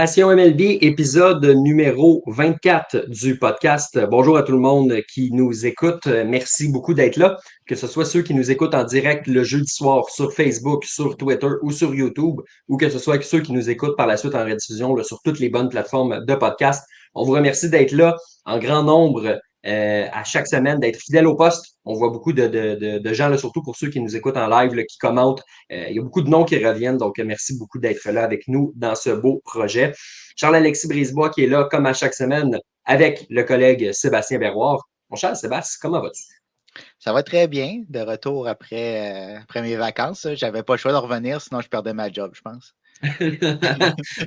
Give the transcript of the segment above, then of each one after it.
Passion MLB, épisode numéro 24 du podcast. Bonjour à tout le monde qui nous écoute. Merci beaucoup d'être là, que ce soit ceux qui nous écoutent en direct le jeudi soir sur Facebook, sur Twitter ou sur YouTube, ou que ce soit ceux qui nous écoutent par la suite en rediffusion là, sur toutes les bonnes plateformes de podcast. On vous remercie d'être là en grand nombre à chaque semaine, d'être fidèle au poste. On voit beaucoup de gens, là, surtout pour ceux qui nous écoutent en live, là, qui commentent. Il y a beaucoup de noms qui reviennent, donc merci beaucoup d'être là avec nous dans ce beau projet. Charles-Alexis Brisebois qui est là, comme à chaque semaine, avec le collègue Sébastien Berroir. Mon cher Sébastien, comment vas-tu? Ça va très bien, de retour après mes vacances. J'avais pas le choix de revenir, sinon je perdais ma job, je pense.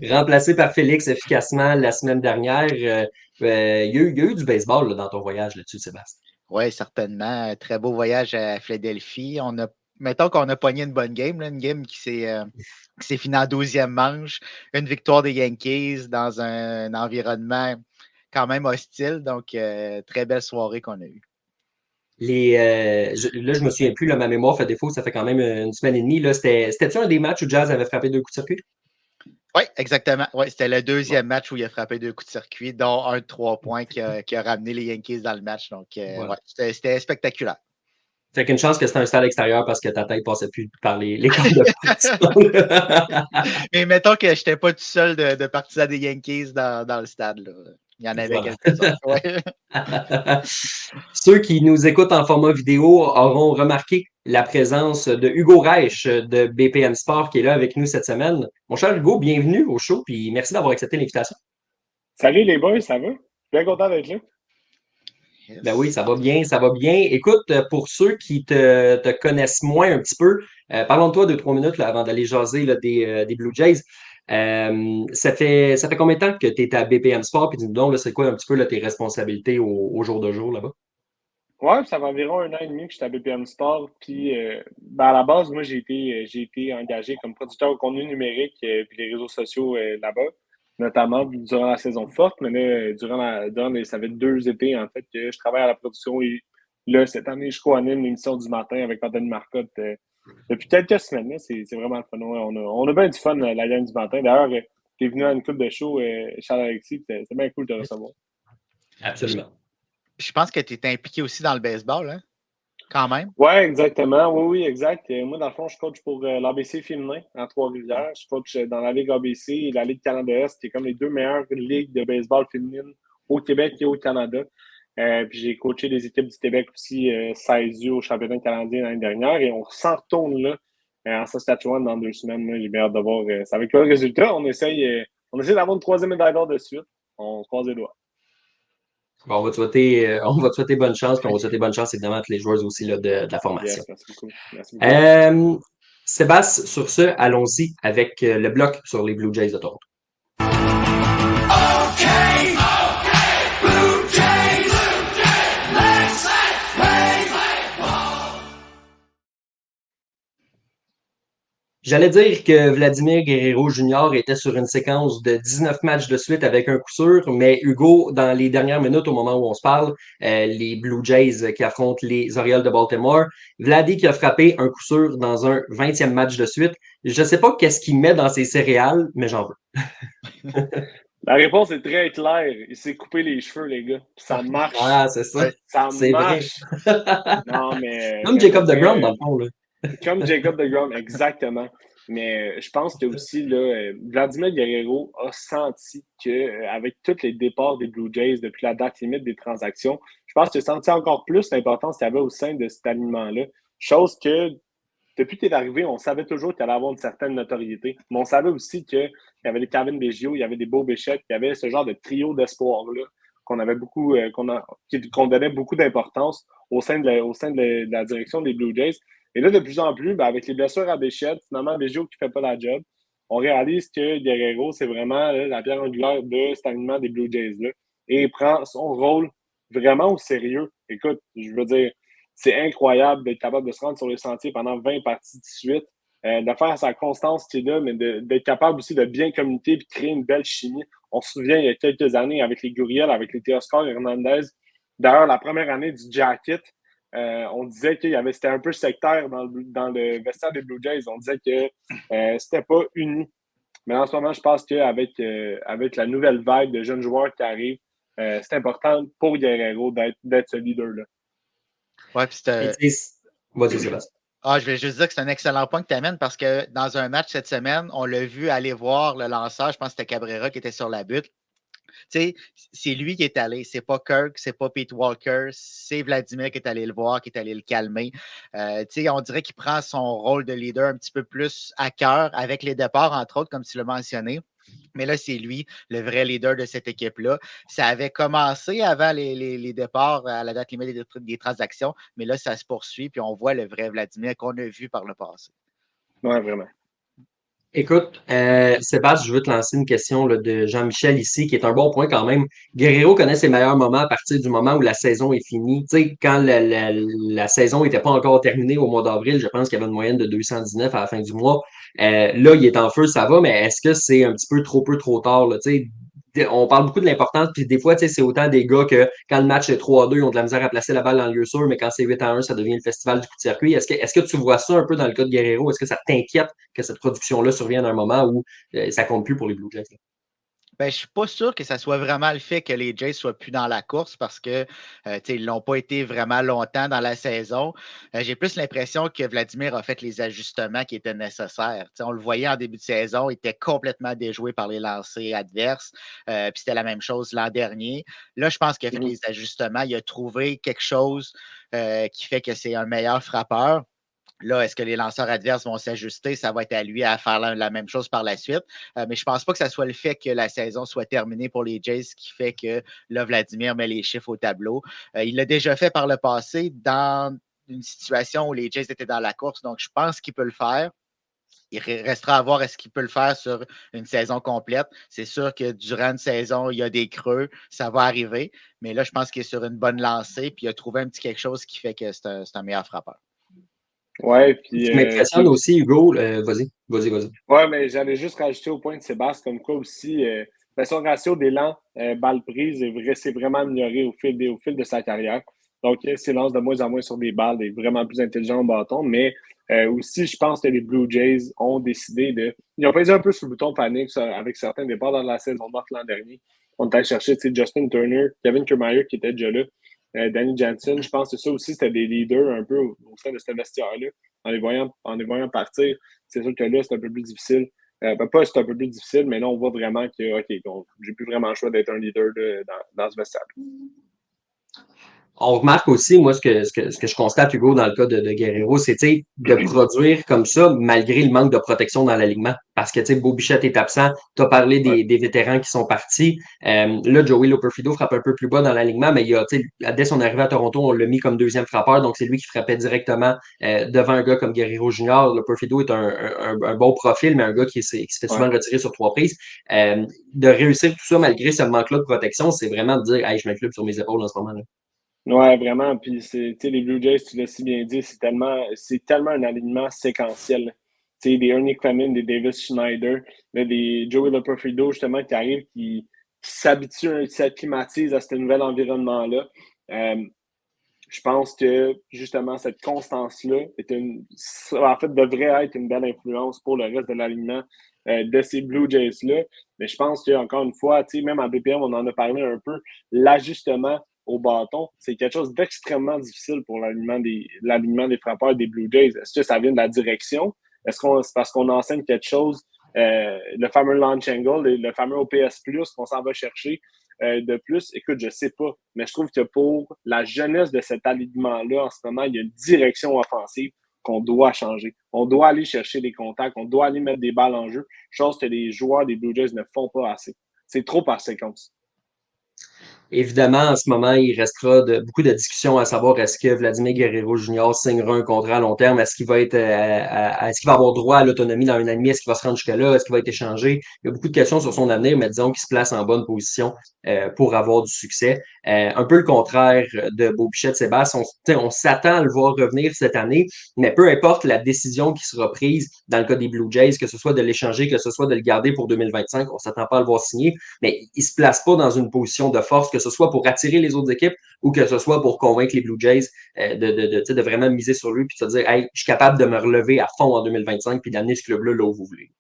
Remplacé par Félix efficacement la semaine dernière. Il y a eu du baseball là, dans ton voyage là-dessus, Sébastien. Oui, certainement. Très beau voyage à Philadelphie. Mettons qu'on a pogné une bonne game, là, une game qui s'est finie en 12e manche. Une victoire des Yankees dans un environnement quand même hostile. Donc, très belle soirée qu'on a eue. Là, je me souviens plus, là, ma mémoire fait défaut, ça fait quand même une semaine et demie. Là, c'était-tu un des matchs où Jazz avait frappé deux coups de circuit? Oui, exactement. Ouais, c'était le Bon, deuxième match où il a frappé deux coups de circuit, dont un de 3 points qui a ramené les Yankees dans le match. Donc, voilà. ouais, c'était spectaculaire. Fait qu'une chance que c'était un stade extérieur parce que ta tête passait plus par les cordes de protection. Mais mettons que je n'étais pas tout seul de partisans des Yankees dans le stade, là. Il y en avait Voilà. quelques-uns. Ouais. Ceux qui nous écoutent en format vidéo auront remarqué la présence de Hugo Reich de BPM Sport qui est là avec nous cette semaine. Mon cher Hugo, bienvenue au show, puis merci d'avoir accepté l'invitation. Salut les boys, ça va? Bien content d'être là. Ben oui, Yes. ça va bien, ça va bien. Écoute, pour ceux qui te connaissent moins un petit peu, parlons de toi 2, 3 minutes là, avant d'aller jaser là, des Blue Jays. Ça fait combien de temps que tu es à BPM Sport? Puis dis-nous donc, là, c'est quoi un petit peu là, tes responsabilités au jour de jour là-bas? Ouais, ça fait environ 1 an et demi que je suis à BPM Sport. Puis, à la base, moi, j'ai été engagé comme producteur de contenu numérique puis les réseaux sociaux là-bas, notamment durant la saison forte. Mais là, ça fait 2 étés, en fait, que je travaille à la production. Et là, cette année, je co-anime l'émission du matin avec Anthony Marcotte depuis quelques semaines. Là. C'est vraiment le fun. Ouais, on a bien du fun, la gang du matin. D'ailleurs, t'es venu à une coupe de show, Charles-Alexis. C'est bien cool de te recevoir. Je, Absolument. je pense que tu es impliqué aussi dans le baseball, hein? Quand même. Oui, exactement. Oui, exact. Moi, dans le fond, je coach pour l'ABC féminin en Trois-Rivières. Je coach dans la Ligue ABC et la Ligue Canada-Est, qui est comme les deux meilleures ligues de baseball féminine au Québec et au Canada. Puis j'ai coaché des équipes du Québec aussi, 16U au championnat canadien l'année dernière. Et on s'en retourne là, en Saskatchewan dans 2 semaines. Là. J'ai bien hâte de voir ça avec quoi le résultat. On essaie d'avoir une troisième médaille d'or de suite. On se croise les doigts. Bon, on va te souhaiter bonne chance, puis on va te souhaiter bonne chance évidemment à tous les joueurs aussi là, de la formation. Yes, merci beaucoup. Merci beaucoup. Euh, Sébastien, sur ce, allons-y avec le bloc sur les Blue Jays de Toronto. Okay, Blue Jays, let's play ball. J'allais dire que Vladimir Guerrero Jr. était sur une séquence de 19 matchs de suite avec un coup sûr, mais Hugo, dans les dernières minutes, au moment où on se parle, les Blue Jays qui affrontent les Orioles de Baltimore, Vladdy qui a frappé un coup sûr dans un 20e match de suite. Je ne sais pas qu'est-ce qu'il met dans ses céréales, mais j'en veux. La réponse est très claire. Il s'est coupé les cheveux, les gars. Puis ça marche. Ah, c'est ça. Ouais. Ça C'est vrai. marche. Non, Comme mais pour Jacob DeGrom, dans vrai, le fond, là. comme Jacob DeGrom, exactement. Mais je pense que aussi, là, Vladimir Guerrero a senti qu'avec tous les départs des Blue Jays depuis la date limite des transactions, je pense qu'il a senti encore plus l'importance qu'il y avait au sein de cet alignement-là. Chose que depuis qu'il est arrivé, on savait toujours qu'il allait avoir une certaine notoriété. Mais on savait aussi qu'il y avait des Calvin Biggio, il y avait des Beau Bichette, il y avait ce genre de trio d'espoir-là qu'on avait beaucoup, qu'on donnait beaucoup d'importance au sein de la direction des Blue Jays. Et là, de plus en plus, avec les blessures à Bichette, finalement, Biggio qui ne fait pas la job, on réalise que Guerrero, c'est vraiment la pierre angulaire de cet alignement des Blue Jays-là. Et il prend son rôle vraiment au sérieux. Écoute, je veux dire, c'est incroyable d'être capable de se rendre sur le sentier pendant 20 parties de suite, de faire sa constance qui est là, mais d'être capable aussi de bien communiquer et de créer une belle chimie. On se souvient, il y a quelques années, avec les Gurriel, avec les Teoscar Hernandez, d'ailleurs, la première année du Jacket, on disait c'était un peu sectaire dans le vestiaire des Blue Jays. On disait que c'était pas uni. Mais en ce moment, je pense qu'avec avec la nouvelle vague de jeunes joueurs qui arrivent, c'est important pour Guerrero d'être ce leader-là. Ouais, puis Et tu sais, vas-y, Sébastien. je vais juste dire que c'est un excellent point que tu amènes parce que dans un match cette semaine, on l'a vu aller voir le lanceur, je pense que c'était Cabrera qui était sur la butte. Tu sais, c'est lui qui est allé. C'est pas Kirk, c'est pas Pete Walker, c'est Vladimir qui est allé le voir, qui est allé le calmer. Tu sais, on dirait qu'il prend son rôle de leader un petit peu plus à cœur avec les départs, entre autres, comme tu l'as mentionné. Mais là, c'est lui, le vrai leader de cette équipe-là. Ça avait commencé avant les départs à la date limite des transactions, mais là, ça se poursuit, puis on voit le vrai Vladimir qu'on a vu par le passé. Ouais, vraiment. Écoute, Sébastien, je veux te lancer une question là, de Jean-Michel ici, qui est un bon point quand même. Guerrero connaît ses meilleurs moments à partir du moment où la saison est finie. Tu sais, quand la saison n'était pas encore terminée au mois d'avril, je pense qu'il y avait une moyenne de 219 à la fin du mois. Là, il est en feu, ça va, mais est-ce que c'est un petit peu trop tard, là? Tu sais, on parle beaucoup de l'importance, puis des fois, tu sais, c'est autant des gars que quand le match est 3-2, ils ont de la misère à placer la balle dans le lieu sûr, mais quand c'est 8-1, ça devient le festival du coup de circuit. Est-ce que tu vois ça un peu dans le cas de Guerrero? Est-ce que ça t'inquiète que cette production-là survienne à un moment où ça compte plus pour les Blue Jays? Ben, je suis pas sûr que ça soit vraiment le fait que les Jays soient plus dans la course parce que ils l'ont pas été vraiment longtemps dans la saison. J'ai plus l'impression que Vladimir a fait les ajustements qui étaient nécessaires. On le voyait en début de saison, il était complètement déjoué par les lancers adverses. Puis c'était la même chose l'an dernier. Là, je pense qu'il a fait les ajustements. Il a trouvé quelque chose qui fait que c'est un meilleur frappeur. Là, est-ce que les lanceurs adverses vont s'ajuster? Ça va être à lui à faire la même chose par la suite. Mais je ne pense pas que ce soit le fait que la saison soit terminée pour les Jays qui fait que là, Vladimir met les chiffres au tableau. Il l'a déjà fait par le passé dans une situation où les Jays étaient dans la course. Donc, je pense qu'il peut le faire. Il restera à voir est-ce qu'il peut le faire sur une saison complète. C'est sûr que durant une saison, il y a des creux, ça va arriver. Mais là, je pense qu'il est sur une bonne lancée, puis il a trouvé un petit quelque chose qui fait que c'est un meilleur frappeur. Ouais, Ce qui m'impressionne aussi, Hugo, vas-y. Ouais, mais j'allais juste rajouter au point de Sébastien, comme quoi aussi, son ratio d'élan, balle prise, s'est vraiment amélioré au fil de sa carrière. Donc, il s'élance de moins en moins sur des balles, est vraiment plus intelligent au bâton. Mais aussi, je pense que les Blue Jays ont décidé de. Ils ont pesé un peu sur le bouton panique avec certains départs dans la saison morte l'an dernier. On est allé chercher Justin Turner, Kevin Kiermaier qui était déjà là, Danny Jansen. Je pense que ça aussi, c'était des leaders un peu au sein de ce vestiaire-là. En les voyant partir, c'est sûr que là, c'est un peu plus difficile. Pas c'est un peu plus difficile, mais là, on voit vraiment que, OK, j'ai plus vraiment le choix d'être un leader dans ce vestiaire. On remarque aussi, moi, ce que je constate, Hugo, dans le cas de Guerrero, c'est de produire comme ça, malgré le manque de protection dans l'alignement. Parce que Beau Bichette est absent. Tu as parlé des vétérans qui sont partis. Là, Joey Loperfido frappe un peu plus bas dans l'alignement, mais dès son arrivée à Toronto, on l'a mis comme deuxième frappeur. Donc, c'est lui qui frappait directement devant un gars comme Guerrero Junior. Loperfido est un bon profil, mais un gars qui se fait souvent retirer sur 3 prises. De réussir tout ça malgré ce manque-là de protection, c'est vraiment de dire hey, je m'inclus sur mes épaules en ce moment-là. Ouais, vraiment. Puis, les Blue Jays, tu l'as si bien dit, c'est tellement un alignement séquentiel. Des Ernie Clement, des Davis Schneider, là, des Joey Loperfido, justement, qui arrivent, qui s'habituent, qui s'acclimatisent à ce nouvel environnement-là. Je pense que, justement, cette constance-là devrait être une belle influence pour le reste de l'alignement de ces Blue Jays-là. Mais je pense qu'encore une fois, même en BPM, on en a parlé un peu, l'ajustement au bâton, c'est quelque chose d'extrêmement difficile pour l'alignement des frappeurs des Blue Jays. Est-ce que ça vient de la direction? Est-ce que c'est parce qu'on enseigne quelque chose, le fameux launch angle, le fameux OPS+, qu'on s'en va chercher de plus? Écoute, je sais pas, mais je trouve que pour la jeunesse de cet alignement-là, en ce moment, il y a une direction offensive qu'on doit changer. On doit aller chercher des contacts, on doit aller mettre des balles en jeu, chose que les joueurs des Blue Jays ne font pas assez. C'est trop par séquence. Évidemment, en ce moment, il restera beaucoup de discussions à savoir est-ce que Vladimir Guerrero Jr. signera un contrat à long terme, est-ce qu'il va être est-ce qu'il va avoir droit à l'autonomie dans une année, est-ce qu'il va se rendre jusque-là, est-ce qu'il va être échangé? Il y a beaucoup de questions sur son avenir, mais disons qu'il se place en bonne position pour avoir du succès. Un peu le contraire de Beau Bichette Sébastien. On s'attend à le voir revenir cette année, mais peu importe la décision qui sera prise dans le cas des Blue Jays, que ce soit de l'échanger, que ce soit de le garder pour 2025, on s'attend pas à le voir signer, mais il se place pas dans une position de force, que ce soit pour attirer les autres équipes ou que ce soit pour convaincre les Blue Jays de vraiment miser sur lui puis de se dire hey, je suis capable de me relever à fond en 2025 puis d'amener ce club-là là où vous voulez.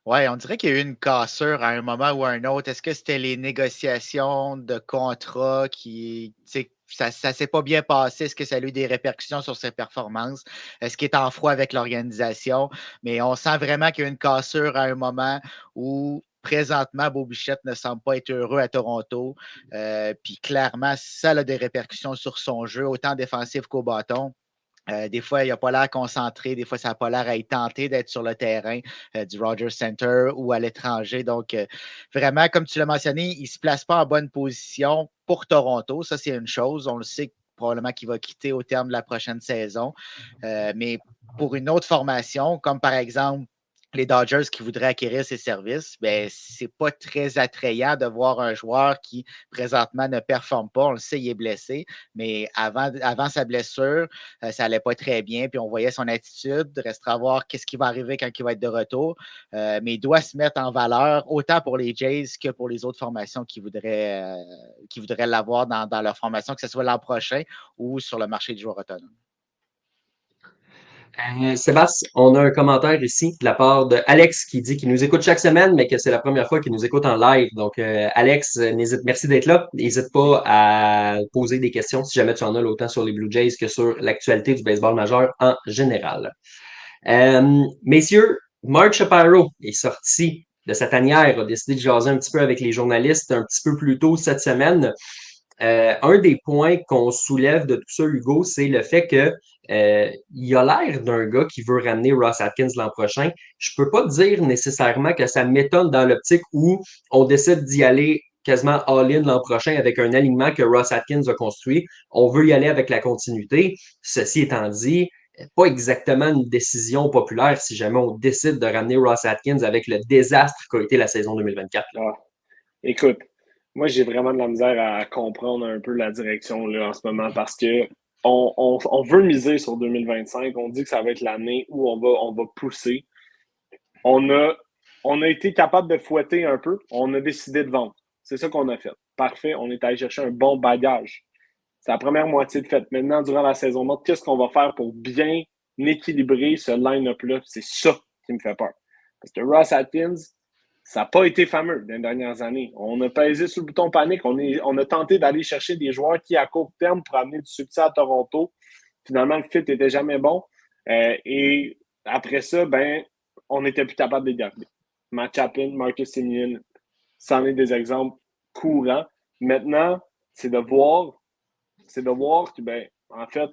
Oui, on dirait qu'il y a eu une cassure à un moment ou à un autre. Est-ce que c'était les négociations de contrat qui, tu sais, ça ne s'est pas bien passé? Est-ce que ça a eu des répercussions sur ses performances? Est-ce qu'il est en froid avec l'organisation? Mais on sent vraiment qu'il y a eu une cassure à un moment où présentement, Beau Bichette ne semble pas être heureux à Toronto. Puis clairement, ça a des répercussions sur son jeu, autant défensif qu'au bâton. Des fois, il n'a pas l'air concentré. Des fois, ça n'a pas l'air à être tenté d'être sur le terrain du Rogers Center ou à l'étranger. Donc, vraiment, comme tu l'as mentionné, il ne se place pas en bonne position pour Toronto. Ça, c'est une chose. On le sait probablement qu'il va quitter au terme de la prochaine saison. Mais pour une autre formation, comme par exemple les Dodgers qui voudraient acquérir ses services, ben, c'est pas très attrayant de voir un joueur qui présentement ne performe pas. On le sait, il est blessé, mais avant sa blessure, ça allait pas très bien, puis on voyait son attitude. Restera à voir qu'est-ce qui va arriver quand il va être de retour. Mais il doit se mettre en valeur autant pour les Jays que pour les autres formations qui voudraient l'avoir dans leur formation, que ce soit l'an prochain ou sur le marché du joueur autonome. Sébastien, on a un commentaire ici de la part de Alex qui dit qu'il nous écoute chaque semaine, mais que c'est la première fois qu'il nous écoute en live. Donc, Alex, merci d'être là. N'hésite pas à poser des questions si jamais tu en as, autant sur les Blue Jays que sur l'actualité du baseball majeur en général. Messieurs, Mark Shapiro est sorti de sa tanière, a décidé de jaser un petit peu avec les journalistes un petit peu plus tôt cette semaine. Un des points qu'on soulève de tout ça, Hugo, c'est le fait que il a l'air d'un gars qui veut ramener Ross Atkins l'an prochain. Je peux pas dire nécessairement que ça m'étonne dans l'optique où on décide d'y aller quasiment all-in l'an prochain avec un alignement que Ross Atkins a construit. On veut y aller avec la continuité. Ceci étant dit, pas exactement une décision populaire si jamais on décide de ramener Ross Atkins avec le désastre qu'a été la saison 2024. Ah, écoute, moi, j'ai vraiment de la misère à comprendre un peu la direction là, en ce moment parce que on veut miser sur 2025. On dit que ça va être l'année où on va pousser. On a, on a été capable de fouetter un peu. On a décidé de vendre. C'est ça qu'on a fait. Parfait. On est allé chercher un bon bagage. C'est la première moitié de fait. Maintenant, durant la saison morte, qu'est-ce qu'on va faire pour bien équilibrer ce line-up-là? C'est ça qui me fait peur. Parce que Ross Atkins, ça n'a pas été fameux dans les dernières années. On a pesé sur le bouton panique. On a tenté d'aller chercher des joueurs qui, à court terme, pour amener du succès à Toronto. Finalement, le fit n'était jamais bon. Et après ça, ben, on n'était plus capable de les garder. Matt Chapin, Marcus Semien, c'en est des exemples courants. Maintenant, c'est de voir que, ben, en fait,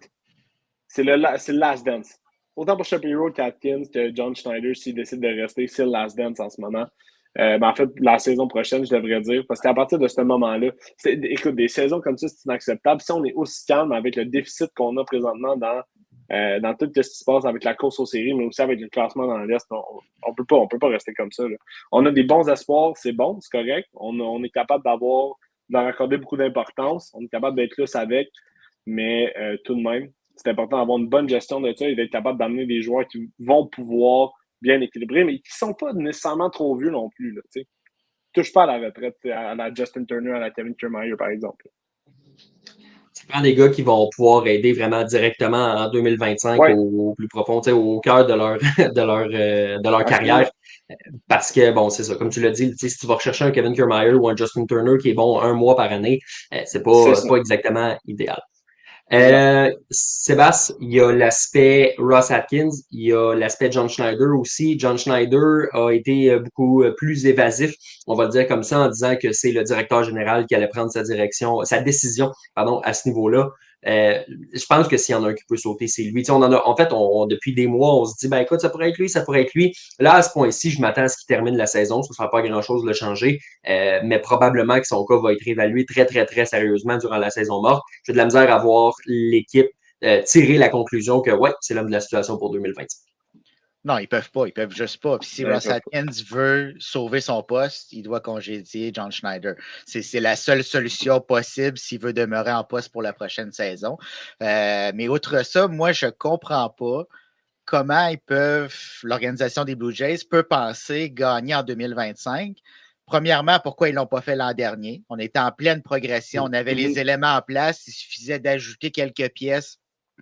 c'est le last dance. Autant pour Shapiro qu'Atkins, que John Schneider, s'il décide de rester, c'est le last dance en ce moment. Ben, en fait, la saison prochaine, je devrais dire, parce qu'à partir de ce moment-là, écoute, des saisons comme ça, c'est inacceptable. Si on est aussi calme avec le déficit qu'on a présentement dans tout ce qui se passe avec la course aux séries, mais aussi avec le classement dans l'Est, on peut pas rester comme ça. Là. On a des bons espoirs, c'est bon, c'est correct. On est capable d'en accorder beaucoup d'importance. On est capable d'être là avec, mais tout de même, c'est important d'avoir une bonne gestion de ça et d'être capable d'amener des joueurs qui vont pouvoir bien équilibrer, mais qui ne sont pas nécessairement trop vieux non plus. Là, touche pas à la retraite, à la Justin Turner, à la Kevin Kiermaier, par exemple. Ça prend des gars qui vont pouvoir aider vraiment directement en 2025 Ouais. au plus profond, au cœur de de leur carrière. Parce que, bon, c'est ça, comme tu l'as dit, si tu vas rechercher un Kevin Kiermaier ou un Justin Turner qui est bon un mois par année, c'est pas exactement idéal. Sébastien, il y a l'aspect Ross Atkins, il y a l'aspect John Schneider aussi. John Schneider a été beaucoup plus évasif, on va le dire comme ça, en disant que c'est le directeur général qui allait prendre sa décision, pardon, à ce niveau-là. Je pense que s'il y en a un qui peut sauter, c'est lui. En fait, depuis des mois, on se dit, ben écoute, ça pourrait être lui, ça pourrait être lui. Là, à ce point-ci, je m'attends à ce qu'il termine la saison. Ça ne sera pas grand-chose de le changer, mais probablement que son cas va être évalué très, très, très sérieusement durant la saison morte. J'ai de la misère à voir l'équipe tirer la conclusion que, ouais, c'est l'homme de la situation pour 2025. Non, ils peuvent juste pas. Puis si Ross Atkins veut sauver son poste, il doit congédier John Schneider. C'est la seule solution possible s'il veut demeurer en poste pour la prochaine saison. Mais outre ça, moi, je comprends pas comment l'organisation des Blue Jays peut penser gagner en 2025. Premièrement, pourquoi ils ne l'ont pas fait l'an dernier? On était en pleine progression, on avait les éléments en place, il suffisait d'ajouter quelques pièces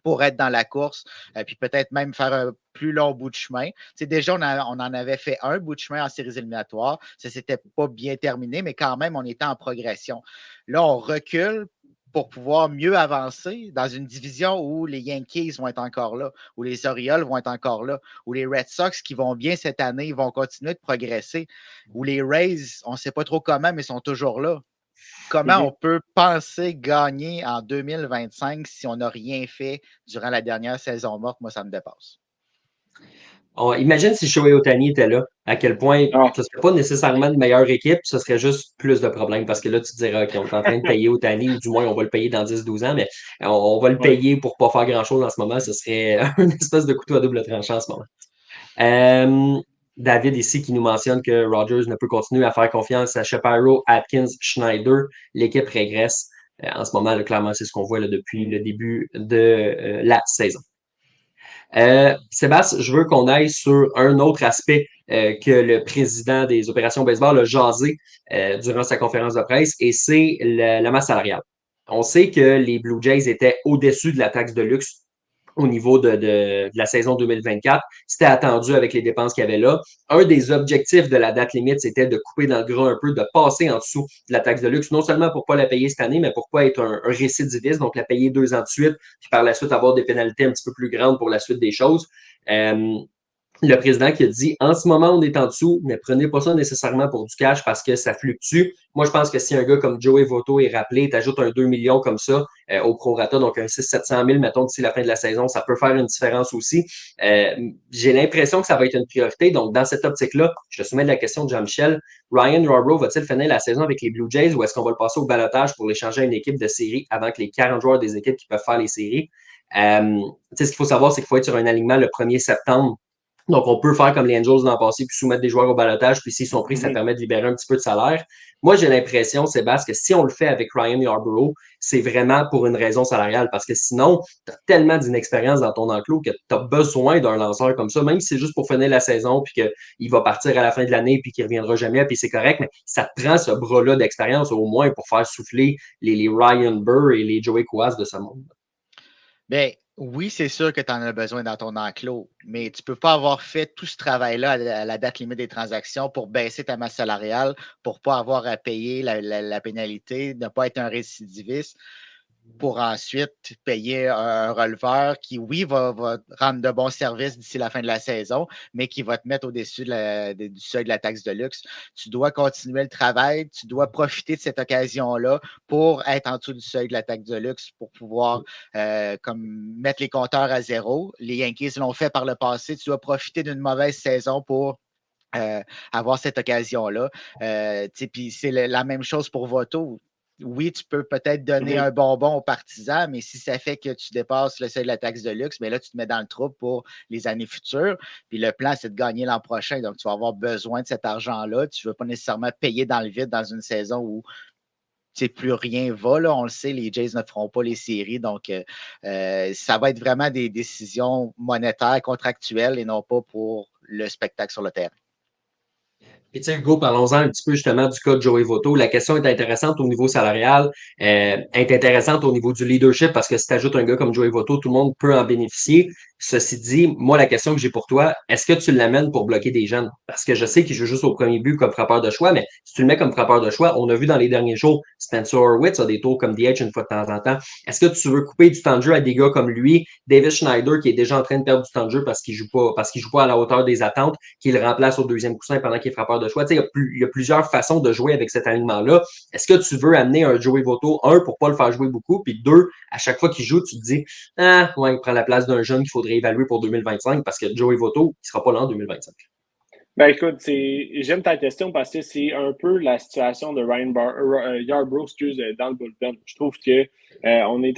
pour être dans la course, puis peut-être même faire un plus long bout de chemin. Déjà, on en avait fait un bout de chemin en séries éliminatoires. Ça ne s'était pas bien terminé, mais quand même, on était en progression. Là, on recule pour pouvoir mieux avancer dans une division où les Yankees vont être encore là, où les Orioles vont être encore là, où les Red Sox qui vont bien cette année vont continuer de progresser, où les Rays, on ne sait pas trop comment, mais sont toujours là. Comment on peut penser gagner en 2025 si on n'a rien fait durant la dernière saison morte? Moi, ça me dépasse. Imagine si Shohei Ohtani était là, à quel point Ah, ce serait pas nécessairement une meilleure équipe, ce serait juste plus de problèmes parce que là, tu te dirais, OK, on est en train de payer Ohtani ou du moins on va le payer dans 10-12 ans, mais on va le ouais. payer pour pas faire grand-chose en ce moment. Ce serait une espèce de couteau à double tranchant en ce moment. David ici qui nous mentionne que Rodgers ne peut continuer à faire confiance à Shapiro, Atkins, Schneider. L'équipe régresse. En ce moment, là, clairement, c'est ce qu'on voit là, depuis le début de la saison. Sébastien, je veux qu'on aille sur un autre aspect que le président des opérations baseball a jasé durant sa conférence de presse, et c'est la masse salariale. On sait que les Blue Jays étaient au-dessus de la taxe de luxe au niveau de la saison 2024. C'était attendu avec les dépenses qu'il y avait là. Un des objectifs de la date limite, c'était de couper dans le gras un peu, de passer en dessous de la taxe de luxe, non seulement pour ne pas la payer cette année, mais pour ne pas être un récidiviste, donc la payer 2 ans de suite, puis par la suite avoir des pénalités un petit peu plus grandes pour la suite des choses. Le président qui a dit en ce moment, on est en dessous, mais prenez pas ça nécessairement pour du cash parce que ça fluctue. Moi, je pense que si un gars comme Joey Votto est rappelé, tu ajoutes un 2 millions comme ça au prorata, donc un 600-700 000, mettons, d'ici la fin de la saison, ça peut faire une différence aussi. J'ai l'impression que ça va être une priorité. Donc, dans cette optique-là, je te soumets la question de Jean-Michel. Ryan Yarbrough va-t-il finir la saison avec les Blue Jays ou est-ce qu'on va le passer au balotage pour l'échanger à une équipe de série avant que les 40 joueurs des équipes qui peuvent faire les séries? Ce qu'il faut savoir, c'est qu'il faut être sur un alignement le 1er septembre. Donc, on peut faire comme les Angels l'an passé, puis soumettre des joueurs au balotage, puis s'ils sont pris, ça permet de libérer un petit peu de salaire. Moi, j'ai l'impression, Sébastien, que si on le fait avec Ryan Yarbrough, c'est vraiment pour une raison salariale, parce que sinon, tu as tellement d'inexpérience dans ton enclos que tu as besoin d'un lanceur comme ça, même si c'est juste pour finir la saison, puis qu'il va partir à la fin de l'année, puis qu'il ne reviendra jamais, puis c'est correct, mais ça te prend ce bras-là d'expérience au moins pour faire souffler les Ryan Burr et les Joey Coas de ce monde. Bien, oui, c'est sûr que tu en as besoin dans ton enclos, mais tu ne peux pas avoir fait tout ce travail-là à la date limite des transactions pour baisser ta masse salariale, pour ne pas avoir à payer la pénalité, ne pas être un récidiviste, pour ensuite payer un releveur qui, oui, va rendre de bons services d'ici la fin de la saison, mais qui va te mettre au-dessus du seuil de la taxe de luxe. Tu dois continuer le travail, tu dois profiter de cette occasion-là pour être en dessous du seuil de la taxe de luxe, pour pouvoir comme mettre les compteurs à zéro. Les Yankees l'ont fait par le passé. Tu dois profiter d'une mauvaise saison pour avoir cette occasion-là. Puis c'est la même chose pour Votto. Oui, tu peux peut-être donner un bonbon aux partisans, mais si ça fait que tu dépasses le seuil de la taxe de luxe, mais là, tu te mets dans le trouble pour les années futures. Puis le plan, c'est de gagner l'an prochain. Donc, tu vas avoir besoin de cet argent-là. Tu ne veux pas nécessairement payer dans le vide dans une saison où plus rien va. Là. On le sait, les Jays ne feront pas les séries. Donc, ça va être vraiment des décisions monétaires, contractuelles et non pas pour le spectacle sur le terrain. Puis, tu sais, Hugo, parlons-en un petit peu justement du cas de Joey Votto. La question est intéressante au niveau salarial, est intéressante au niveau du leadership parce que si tu ajoutes un gars comme Joey Votto, tout le monde peut en bénéficier. Ceci dit, moi, la question que j'ai pour toi, est-ce que tu l'amènes pour bloquer des jeunes? Parce que je sais qu'il joue juste au premier but comme frappeur de choix, mais si tu le mets comme frappeur de choix, on a vu dans les derniers jours, Spencer Horwitz a des tours comme DH une fois de temps en temps. Est-ce que tu veux couper du temps de jeu à des gars comme lui, David Schneider, qui est déjà en train de perdre du temps de jeu parce qu'il joue pas à la hauteur des attentes, qui le remplace au deuxième coussin pendant qu'il est frappeur de choix? Tu sais, il y a plusieurs façons de jouer avec cet alignement-là. Est-ce que tu veux amener un Joey Votto, un, pour pas le faire jouer beaucoup, puis deux, à chaque fois qu'il joue, tu te dis, ah, ouais, il prend la place d'un jeune qu'il faudrait évaluer pour 2025 parce que Joey Votto, il sera pas là en 2025. Ben écoute, j'aime ta question parce que c'est un peu la situation de Yarbrough, dans le bullpen. Je trouve que on est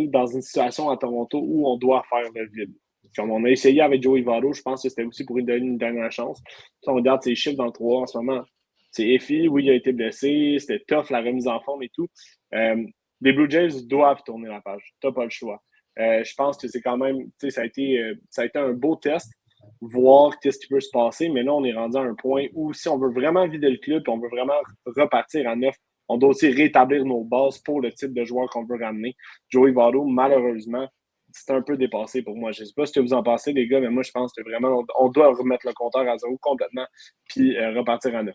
dans une situation à Toronto où on doit faire le vide. Comme on a essayé avec Joey Votto, je pense que c'était aussi pour lui donner une dernière chance. Si on regarde ses chiffres dans le 3 en ce moment, c'est effie, oui, il a été blessé, c'était tough la remise en forme et tout. Les Blue Jays doivent tourner la page. Tu n'as pas le choix. Je pense que c'est quand même, tu sais, ça a été un beau test, voir qu'est-ce qui peut se passer, mais là, on est rendu à un point où si on veut vraiment vider le club et on veut vraiment repartir à neuf, on doit aussi rétablir nos bases pour le type de joueur qu'on veut ramener. Joey Votto, malheureusement, c'est un peu dépassé pour moi. Je ne sais pas ce que vous en pensez, les gars, mais moi, je pense que vraiment, on doit remettre le compteur à zéro complètement puis repartir à neuf.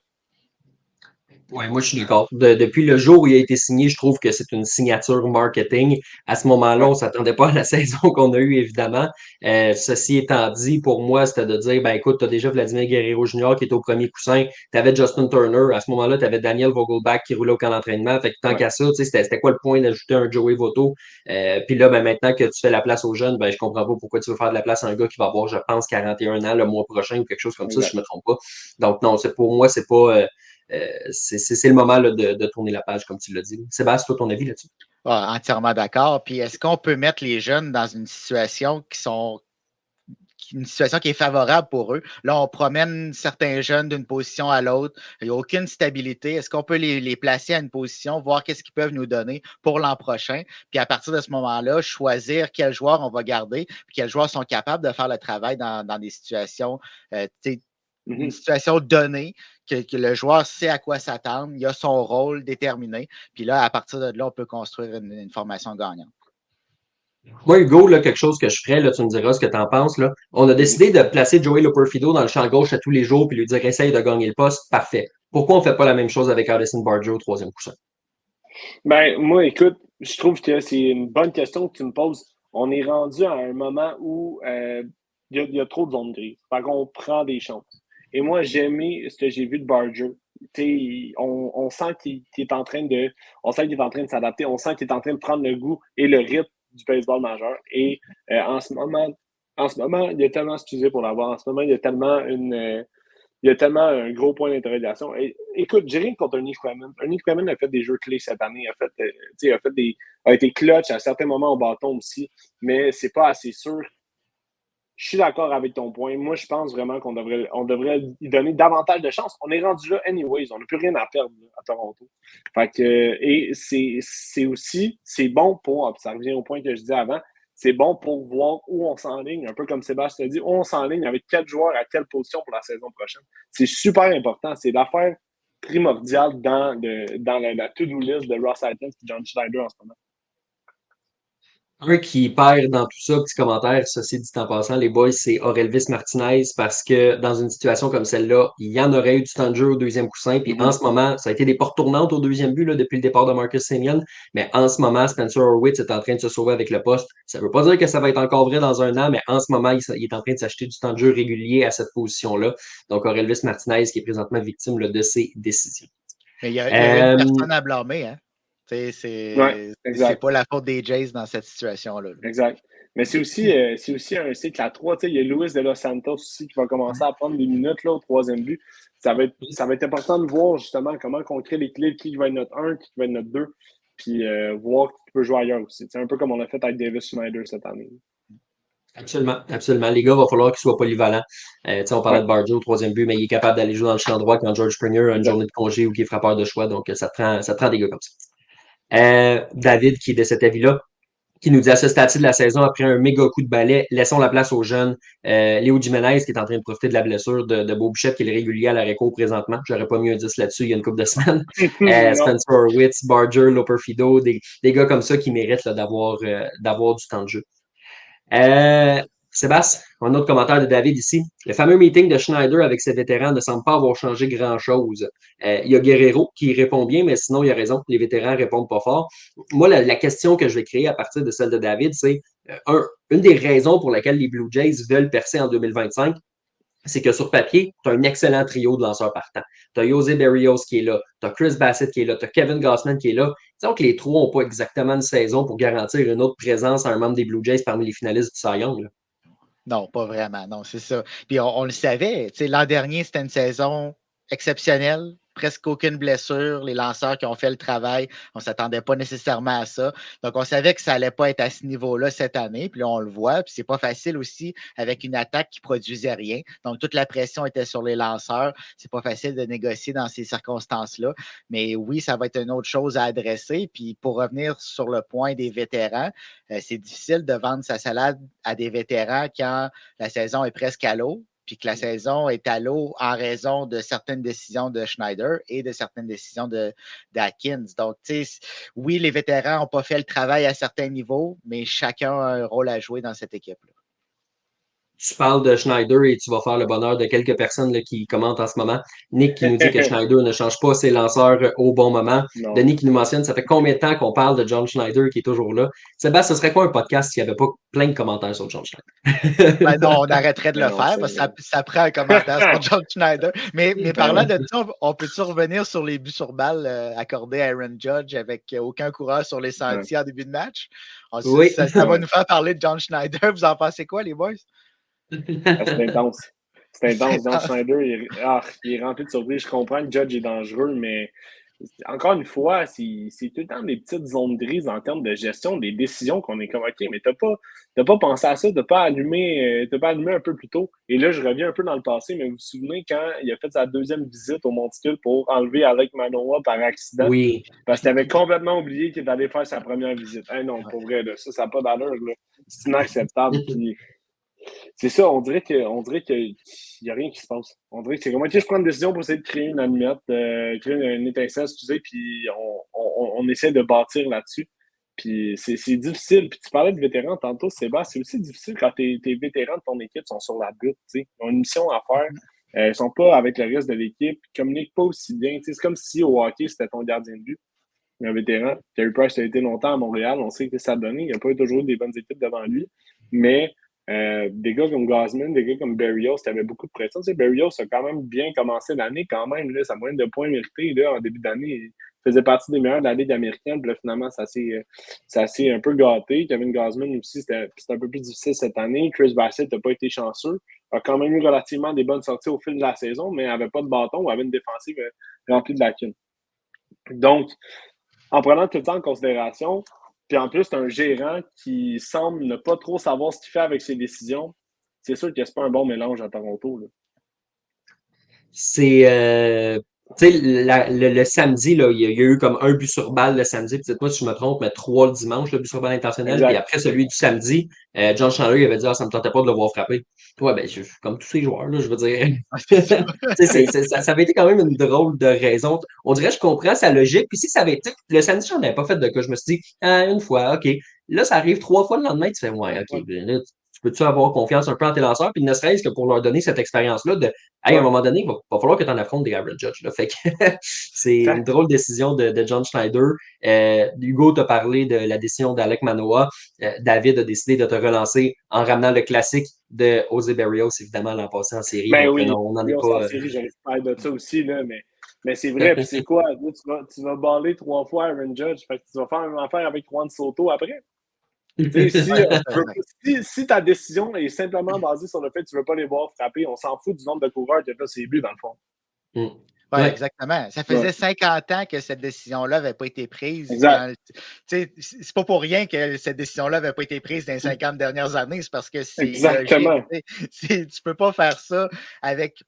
Oui, moi je suis d'accord. Depuis le jour où il a été signé, je trouve que c'est une signature marketing. À ce moment-là, Ouais, on s'attendait pas à la saison qu'on a eue, évidemment. Ceci étant dit, pour moi, c'était de dire, ben écoute, tu as déjà Vladimir Guerrero Jr. qui est au premier coussin, tu avais Justin Turner, à ce moment-là, tu avais Daniel Vogelbach qui roulait au camp d'entraînement. Fait que tant ouais. qu'à ça, tu sais, c'était quoi le point d'ajouter un Joey Votto? Puis là, ben maintenant que tu fais la place aux jeunes, ben je comprends pas pourquoi tu veux faire de la place à un gars qui va avoir, je pense, 41 ans le mois prochain ou quelque chose comme ça, si Exact. je me trompe pas. Donc non, c'est pour moi, c'est pas. C'est le moment là, de tourner la page, comme tu l'as dit. Sébastien, toi, ton avis là-dessus? Ah, entièrement d'accord. Puis est-ce qu'on peut mettre les jeunes dans une situation une situation qui est favorable pour eux? Là, on promène certains jeunes d'une position à l'autre. Il n'y a aucune stabilité. Est-ce qu'on peut les placer à une position, voir qu'est-ce qu'ils peuvent nous donner pour l'an prochain? Puis à partir de ce moment-là, choisir quels joueurs on va garder, puis quels joueurs sont capables de faire le travail dans des situations, une Mhm. situation donnée, que le joueur sait à quoi s'attendre, il a son rôle déterminé. Puis là, à partir de là, on peut construire une formation gagnante. Moi, Hugo, là, quelque chose que je ferais, là, tu me diras ce que tu en penses. Là. On a Mhm. décidé de placer Joey Loperfido dans le champ gauche à tous les jours puis lui dire essaye de gagner le poste. Parfait. Pourquoi on ne fait pas la même chose avec Addison Barger au troisième coussin? Ben, moi, écoute, je trouve que c'est une bonne question que tu me poses. On est rendu à un moment où il y a trop de zones grises. Fait qu'on prend des chances. Et moi, j'ai aimé ce que j'ai vu de Barger. On sent qu'il est en train de. On sent qu'il est en train de s'adapter. On sent qu'il est en train de prendre le goût et le rythme du baseball majeur. Et en ce moment, il y a tellement, excusez pour l'avoir, en ce moment, il y a tellement un gros point d'interrogation. Écoute, j'ai rien contre Ernie Quemen. Ernie Quemen a fait des jeux clés cette année. A été clutch à certains moments au bâton aussi, mais c'est pas assez sûr. Je suis d'accord avec ton point. Moi, je pense vraiment on devrait y donner davantage de chance. On est rendu là anyways. On n'a plus rien à perdre là, à Toronto. Fait que, et c'est aussi, c'est bon pour, ça revient au point que je disais avant, c'est bon pour voir où on s'enligne, un peu comme Sébastien l'a dit, où on s'enligne avec quel joueur à quelle position pour la saison prochaine. C'est super important. C'est l'affaire primordiale dans la to-do list de Ross Atkins et John Schneider en ce moment. Un qui perd dans tout ça, petit commentaire, ceci dit en passant, les boys, c'est Aurelvis Martinez parce que dans une situation comme celle-là, il y en aurait eu du temps de jeu au deuxième coussin. Puis en Mm-hmm. ce moment, ça a été des portes tournantes au deuxième but là, depuis le départ de Marcus Semien. Mais en ce moment, Spencer Horwitz est en train de se sauver avec le poste. Ça ne veut pas dire que ça va être encore vrai dans un an, mais en ce moment, il est en train de s'acheter du temps de jeu régulier à cette position-là. Donc Aurelvis Martinez qui est présentement victime là, de ses décisions. Mais il y a une Euh, personne à blâmer, hein? Ouais, C'est exact. pas la faute des Jays dans cette situation-là. Exact. Mais c'est aussi un cycle à trois. Tu sais, il y a Luis de Los Santos aussi qui va commencer à prendre des minutes là, au troisième but. Ça va être important de voir justement comment on crée l'équilibre, qui va être notre 1, qui va être notre 2, puis voir qui peut jouer ailleurs aussi. C'est un peu comme on a fait avec Davis Schneider cette année. Absolument, absolument. Les gars, il va falloir qu'ils soient polyvalents. On parlait Ouais, de Barjo au troisième but, mais il est capable d'aller jouer dans le champ droit quand George Springer a une exact. journée de congé ou qu'il est frappeur de choix. Donc, ça te prend des gars comme ça. David, qui est de cet avis-là, qui nous dit à ce stade de la saison, après un méga coup de balai, laissons la place aux jeunes. Léo Jimenez, qui est en train de profiter de la blessure de Beau Bichette, qui est le régulier à la réco présentement. J'aurais pas mis un 10 là-dessus il y a une couple de semaines. Non. Spencer Horwitz, Barger, Loperfido, des gars comme ça qui méritent là, d'avoir du temps de jeu. Sébastien, un autre commentaire de David ici. Le fameux meeting de Schneider avec ses vétérans ne semble pas avoir changé grand-chose. Il y a Guerrero qui répond bien, mais sinon, il a raison. Les vétérans répondent pas fort. Moi, la question que je vais créer à partir de celle de David, c'est une des raisons pour laquelle les Blue Jays veulent percer en 2025, c'est que sur papier, tu as un excellent trio de lanceurs partants. Tu as José Berrios qui est là, tu as Chris Bassett qui est là, tu as Kevin Gausman qui est là. Disons que les trois n'ont pas exactement une saison pour garantir une autre présence à un membre des Blue Jays parmi les finalistes du Cy Young. Non, pas vraiment. Non, c'est ça. Puis on le savait. L'an dernier, c'était une saison exceptionnelle. Presque aucune blessure. Les lanceurs qui ont fait le travail, on ne s'attendait pas nécessairement à ça. Donc, on savait que ça n'allait pas être à ce niveau-là cette année. Puis là, on le voit. Puis c'est pas facile aussi avec une attaque qui ne produisait rien. Donc, toute la pression était sur les lanceurs. C'est pas facile de négocier dans ces circonstances-là. Mais oui, ça va être une autre chose à adresser. Puis pour revenir sur le point des vétérans, c'est difficile de vendre sa salade à des vétérans quand la saison est presque à l'eau. puis que la saison est à l'eau en raison de certaines décisions de Schneider et de certaines décisions d'Atkins. Donc, tu sais, oui, les vétérans n'ont pas fait le travail à certains niveaux, mais chacun a un rôle à jouer dans cette équipe-là. Tu parles de Schneider et tu vas faire le bonheur de quelques personnes là, qui commentent en ce moment. Nick qui nous dit que Schneider ne change pas ses lanceurs au bon moment. Non. Denis qui nous mentionne, ça fait combien de temps qu'on parle de John Schneider qui est toujours là? Sébastien, ce serait quoi un podcast s'il n'y avait pas plein de commentaires sur John Schneider? Ben non, on arrêterait de Mais le non, faire c'est parce que vrai. ça prend un commentaire sur John Schneider. Mais parlant Ben de ça, on peut-tu revenir sur les buts sur balle accordés à Aaron Judge avec aucun coureur sur les ouais. sentiers en début de match? Oui. Ça va Ouais. nous faire parler de John Schneider. Vous en pensez quoi, les boys? Ah, c'est intense. C'est intense. John intense. Schneider, il est rempli de surprises. Je comprends que Judge est dangereux, mais encore une fois, c'est tout le temps des petites zones grises en termes de gestion des décisions qu'on est comme OK, mais t'as pas pensé à ça, t'as pas allumé un peu plus tôt. Et là, je reviens un peu dans le passé, mais vous vous souvenez quand il a fait sa deuxième visite au Monticule pour enlever Alec Manoah par accident? Oui. Parce qu'il avait complètement oublié qu'il allait faire sa première visite. Ah non, pour vrai, là, ça n'a pas d'allure. Là. C'est inacceptable. Puis, c'est ça, on dirait qu'il n'y a rien qui se passe. On dirait que c'est comme, OK, je prends une décision pour essayer de créer une allumette, créer une étincelle, excusez, puis on essaie de bâtir là-dessus. Puis c'est difficile. Puis tu parlais de vétérans tantôt, Sébastien, c'est aussi difficile quand tes vétérans de ton équipe sont sur la butte, tu sais. Ils ont une mission à faire. Ils ne sont pas avec le reste de l'équipe. Ils ne communiquent pas aussi bien. Tu sais, c'est comme si au hockey, c'était ton gardien de but. Un vétéran. Terry Price a été longtemps à Montréal. On sait que ça a donné. Il n'y a pas toujours eu des bonnes équipes devant lui. Mais des gars comme Gausman, des gars comme Berrios, tu avais beaucoup de pression. Tu sais, Berrios a quand même bien commencé l'année quand même. Là, sa moyenne de points mérités là, en début d'année, il faisait partie des meilleurs de la Ligue américaine. Puis là, finalement, ça s'est un peu gâté. Kevin Gausman aussi, c'était un peu plus difficile cette année. Chris Bassett n'a pas été chanceux. A quand même eu relativement des bonnes sorties au fil de la saison, mais n'avait pas de bâton ou avait une défensive remplie de lacunes. Donc, en prenant tout le temps en considération, puis en plus, c'est un gérant qui semble ne pas trop savoir ce qu'il fait avec ses décisions. C'est sûr que c'est pas un bon mélange à Toronto. Là. C'est. Tu sais, le samedi, là, il y a eu comme un but sur balle le samedi. Peut-être moi si je me trompe, mais 3 le dimanche, le but sur balle intentionnel. Puis Exact. après celui du samedi, John Chandler il avait dit ça me tentait pas de le voir frapper. Ouais, ben, comme tous ces joueurs, là, je veux dire. Ça avait été quand même une drôle de raison. On dirait, je comprends sa logique. Puis si ça avait été. Le samedi, j'en avais pas fait de cas. Je me suis dit, une fois, OK. Là, ça arrive 3 fois le lendemain, tu fais, ouais, OK. Ouais. Ben là, tu peux-tu avoir confiance un peu en tes lanceurs? Puis ne serait-ce que pour leur donner cette expérience-là de, hey, à un moment donné, il va falloir que tu en affrontes des Aaron Judge. Là. Fait que c'est une drôle décision de John Schneider. Hugo t'a parlé de la décision d'Alec Manoah. David a décidé de te relancer en ramenant le classique de Jose Berrios, évidemment, l'an passé en série. Ben donc, oui, non, on n'en est en pas. série, j'arrive pas à parler de ça aussi, là, mais c'est vrai. Puis c'est quoi? Là, tu vas baller 3 fois Aaron Judge, fait que tu vas faire une affaire avec Juan Soto après. Si ta décision est simplement basée sur le fait que tu ne veux pas les voir frapper, on s'en fout du nombre de coureurs qui a fait ses buts, dans le fond. Oui, exactement. Ça faisait 50 ans que cette décision-là n'avait pas été prise. C'est pas pour rien que cette décision-là n'avait pas été prise dans les 50 dernières années. C'est parce que c'est logique. Tu ne peux pas faire ça avec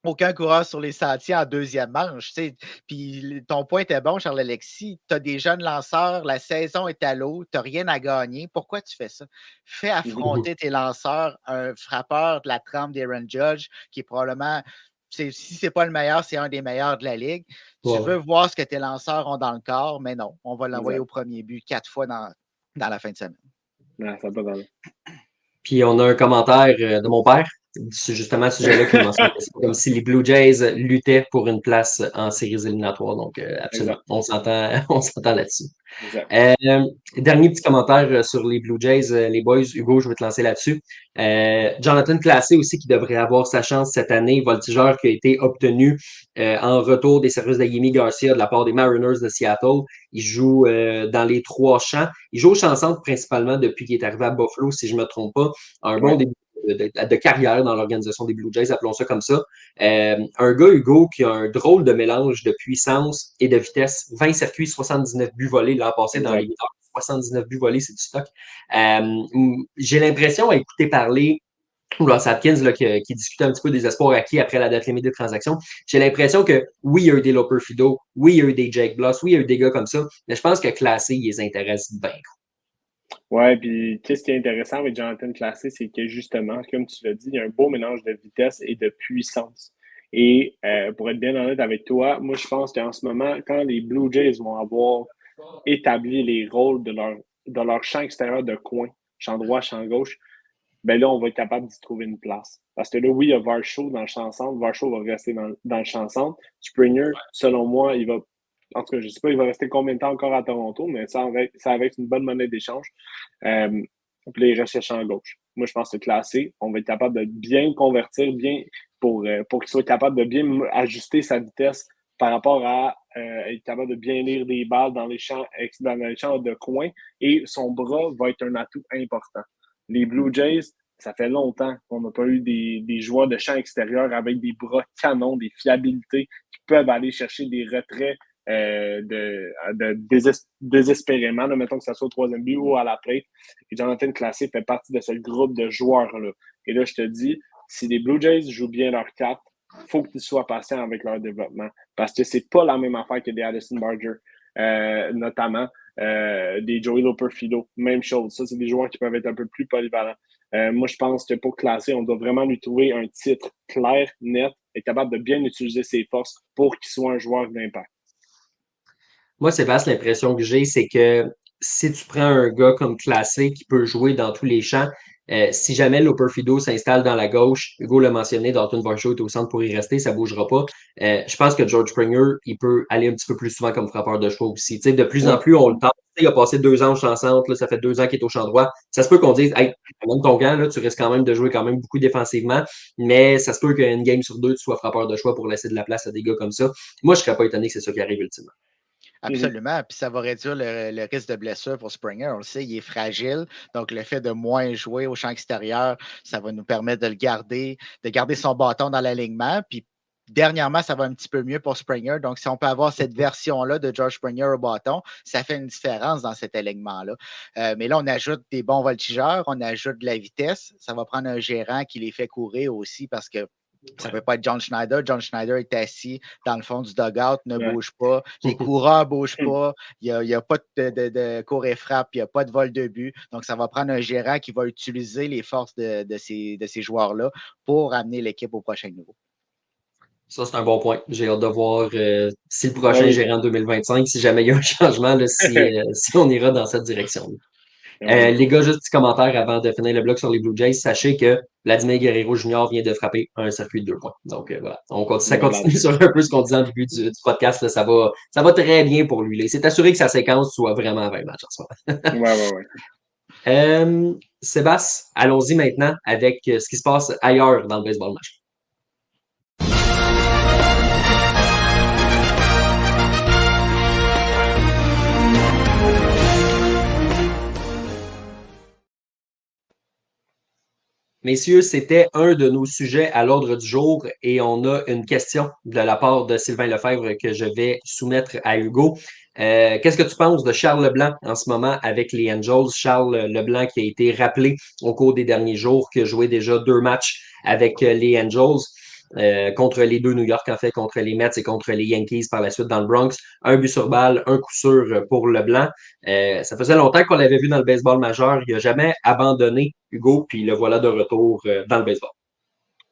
aucun coureur sur les sentiers en deuxième manche. Puis ton point était bon, Charles-Alexis. Tu as des jeunes lanceurs, la saison est à l'eau, tu n'as rien à gagner. Pourquoi tu fais ça? Fais affronter tes lanceurs un frappeur de la trempe d'Aaron Judge, qui est probablement, si ce n'est pas le meilleur, c'est un des meilleurs de la Ligue. Tu veux voir ce que tes lanceurs ont dans le corps, mais non, on va l'envoyer au premier but 4 fois dans la fin de semaine. Non, ça va pas dans Puis on a un commentaire de mon père, justement à ce sujet-là, qui mentionne que c'est comme si les Blue Jays luttaient pour une place en séries éliminatoires. Donc, absolument, on s'entend là-dessus. Dernier petit commentaire sur les Blue Jays, les boys. Hugo, je vais te lancer là-dessus. Jonathan Classé aussi, qui devrait avoir sa chance cette année, voltigeur qui a été obtenu en retour des services d'Ayemi Garcia de la part des Mariners de Seattle. Il joue dans les 3 champs. Il joue au champ centre principalement depuis qu'il est arrivé à Buffalo, si je ne me trompe pas. Un bon début de carrière dans l'organisation des Blue Jays, appelons ça comme ça. Un gars, Hugo, qui a un drôle de mélange de puissance et de vitesse. 20 circuits, 79 buts volés l'an passé dans les 79 buts volés, c'est du stock. J'ai l'impression, à écouter parler Ross Atkins, là, qui discutait un petit peu des espoirs acquis après la date limite des transactions. J'ai l'impression que oui, il y a eu des Loper Fido, oui, il y a eu des Jake Bloss, oui, il y a eu des gars comme ça, mais je pense que Classé, il les intéresse bien. Ouais, puis qu'est-ce qui est intéressant avec Jonathan Classé, c'est que justement, comme tu l'as dit, il y a un beau mélange de vitesse et de puissance. Et pour être bien honnête avec toi, moi je pense qu'en ce moment, quand les Blue Jays vont avoir établi les rôles de leur champ extérieur de coin, champ droit, champ gauche, ben là, on va être capable d'y trouver une place. Parce que là, oui, il y a Varsho dans le champ centre. Varsho va rester dans le champ centre. Springer, selon moi, il va. En tout cas, je ne sais pas, il va rester combien de temps encore à Toronto, mais ça avec une bonne monnaie d'échange. Euh, puis là, il reste le champ gauche. Moi, je pense que classé, on va être capable de bien convertir, bien pour qu'il soit capable de bien ajuster sa vitesse par rapport à être capable de bien lire des balles dans les champs de coin. Et son bras va être un atout important. Les Blue Jays, ça fait longtemps qu'on n'a pas eu des joueurs de champ extérieur avec des bras canons, des fiabilités qui peuvent aller chercher des retraits désespérément, là, mettons que ça soit au troisième but ou à la plate. Et Jonathan Classé fait partie de ce groupe de joueurs-là. Et là, je te dis, si les Blue Jays jouent bien leur carte, il faut qu'ils soient patients avec leur développement. Parce que c'est pas la même affaire que des Addison Barger, notamment des Joey Loper-Fido. Même chose. Ça, c'est des joueurs qui peuvent être un peu plus polyvalents. Moi, je pense que pour classer, on doit vraiment lui trouver un titre clair, net, et capable de bien utiliser ses forces pour qu'il soit un joueur d'impact. Moi, Sébastien, l'impression que j'ai, c'est que si tu prends un gars comme Classé qui peut jouer dans tous les champs, si jamais Loper-Fido s'installe dans la gauche, Hugo l'a mentionné, Dalton Varsho est au centre pour y rester, ça ne bougera pas. Je pense que George Springer, il peut aller un petit peu plus souvent comme frappeur de choix aussi. Tu sais, de plus en plus, on le tente. Il a passé 2 ans au champ centre, là, ça fait 2 ans qu'il est au champ droit. Ça se peut qu'on dise, hey, même ton gant, là, tu risques quand même de jouer quand même beaucoup défensivement, mais ça se peut qu'une game sur deux, tu sois frappeur de choix pour laisser de la place à des gars comme ça. Moi, je ne serais pas étonné que c'est ça qui arrive ultimement. Absolument. Puis ça va réduire le risque de blessure pour Springer. On le sait, il est fragile. Donc, le fait de moins jouer au champ extérieur, ça va nous permettre de garder son bâton dans l'alignement. Puis, dernièrement, ça va un petit peu mieux pour Springer. Donc, si on peut avoir cette version-là de George Springer au bâton, ça fait une différence dans cet alignement-là. Mais là, on ajoute des bons voltigeurs, on ajoute de la vitesse. Ça va prendre un gérant qui les fait courir aussi parce que ça ne peut pas être John Schneider. John Schneider est assis dans le fond du dugout, ne bouge pas. Les coureurs ne bougent pas. Il n'y a pas de cours et frappe. Il n'y a pas de vol de but. Donc, ça va prendre un gérant qui va utiliser les forces de ces joueurs-là pour amener l'équipe au prochain niveau. Ça, c'est un bon point. J'ai hâte de voir si le prochain gérant 2025, si jamais il y a un changement, là, si on ira dans cette direction. Les gars, juste petit commentaire avant de finir le bloc sur les Blue Jays. Sachez que Vladimir Guerrero Jr. vient de frapper un circuit de 2 points. Donc voilà, ça continue sur un peu ce qu'on disait en début du podcast. Là, ça va très bien pour lui. Il s'est assuré que sa séquence soit vraiment à 20 matchs en ce moment. Ouais. Sébastien, allons-y maintenant avec ce qui se passe ailleurs dans le baseball match. Messieurs, c'était un de nos sujets à l'ordre du jour et on a une question de la part de Sylvain Lefebvre que je vais soumettre à Hugo. Qu'est-ce que tu penses de Charles Leblanc en ce moment avec les Angels? Charles Leblanc qui a été rappelé au cours des derniers jours, qui a joué déjà 2 matchs avec les Angels. Contre les 2 New York, en fait, contre les Mets et contre les Yankees par la suite dans le Bronx. 1 but sur balle, 1 coup sûr pour Leblanc. Ça faisait longtemps qu'on l'avait vu dans le baseball majeur. Il n'a jamais abandonné, Hugo, puis le voilà de retour dans le baseball.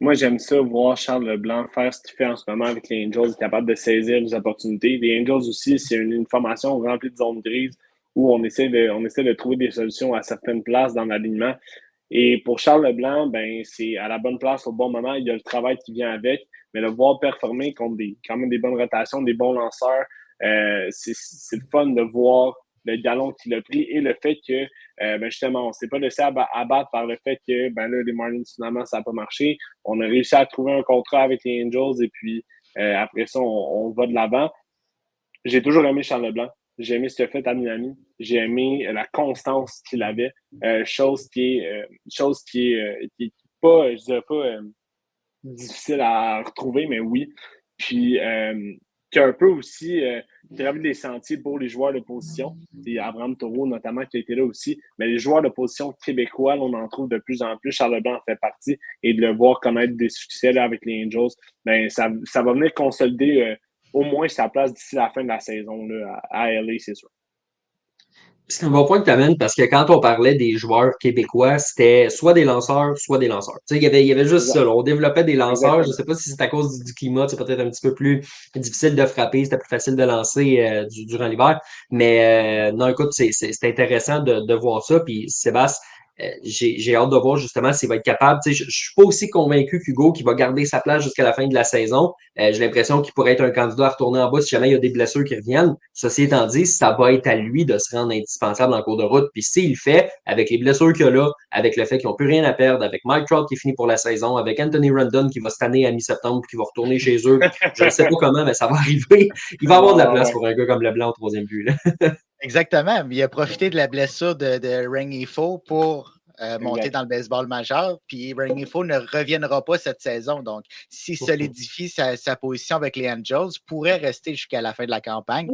Moi, j'aime ça, voir Charles Leblanc faire ce qu'il fait en ce moment avec les Angels, capable de saisir les opportunités. Les Angels aussi, c'est une formation remplie de zones grises où on essaie de trouver des solutions à certaines places dans l'alignement. Et pour Charles Leblanc, ben, c'est à la bonne place au bon moment. Il y a le travail qui vient avec, mais le voir performer contre quand même des bonnes rotations, des bons lanceurs, c'est le fun de voir le galon qu'il a pris et le fait que, ben justement, on ne s'est pas laissé abattre par le fait que ben là, les Marlins, finalement, ça n'a pas marché. On a réussi à trouver un contrat avec les Angels et puis après ça, on va de l'avant. J'ai toujours aimé Charles Leblanc. J'ai aimé ce qu'il a fait à Miami. J'ai aimé la constance qu'il avait. Chose qui est pas, je dirais pas difficile à retrouver, mais oui. Puis qui a un peu aussi gravé des sentiers pour les joueurs de position. C'est Abraham Taureau notamment qui a été là aussi. Mais les joueurs de position québécois, on en trouve de plus en plus. Charles Leblanc en fait partie. Et de le voir connaître des succès là, avec les Angels, ben, ça va venir consolider au moins sa place d'ici la fin de la saison là, à LA, c'est sûr. C'est un bon point que tu amènes parce que quand on parlait des joueurs québécois, c'était soit des lanceurs, soit des lanceurs. Tu sais, il y avait juste ça. Exact. Là. On développait des lanceurs. Je Exactement. sais pas si c'est à cause du climat, c'est peut-être un petit peu plus difficile de frapper, c'était plus facile de lancer durant l'hiver. Mais non, écoute, c'est intéressant de voir ça. Puis Sébastien, j'ai hâte de voir justement s'il va être capable. Tu sais, je suis pas aussi convaincu qu'Hugo qui va garder sa place jusqu'à la fin de la saison. J'ai l'impression qu'il pourrait être un candidat à retourner en bas si jamais il y a des blessures qui reviennent. Ceci étant dit, ça va être à lui de se rendre indispensable en cours de route. Puis s'il le fait, avec les blessures qu'il a là, avec le fait qu'ils n'ont plus rien à perdre, avec Mike Trout qui finit pour la saison, avec Anthony Rondon qui va se tanner à mi-septembre qui va retourner chez eux, je ne sais pas comment, mais ça va arriver. Il va avoir de la place Ouais. pour un gars comme Leblanc au troisième but. Là. Exactement. Il a profité de la blessure de Rengifo pour monter Exact. dans le baseball majeur. Puis Rengifo ne reviendra pas cette saison. Donc, s'il solidifie sa position avec les Angels, pourrait rester jusqu'à la fin de la campagne.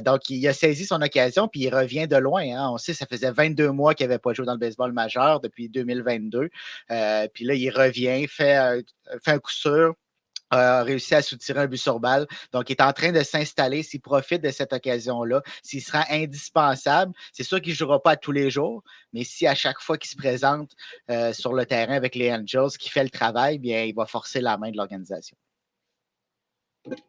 Donc, il a saisi son occasion, puis il revient de loin. Hein. On sait, ça faisait 22 mois qu'il n'avait pas joué dans le baseball majeur depuis 2022. Puis là, il revient, fait un coup sûr, a réussi à soutirer un but sur balle. Donc, il est en train de s'installer. S'il profite de cette occasion-là, s'il sera indispensable, c'est sûr qu'il ne jouera pas tous les jours, mais si à chaque fois qu'il se présente sur le terrain avec les Angels, qu'il fait le travail, bien, il va forcer la main de l'organisation.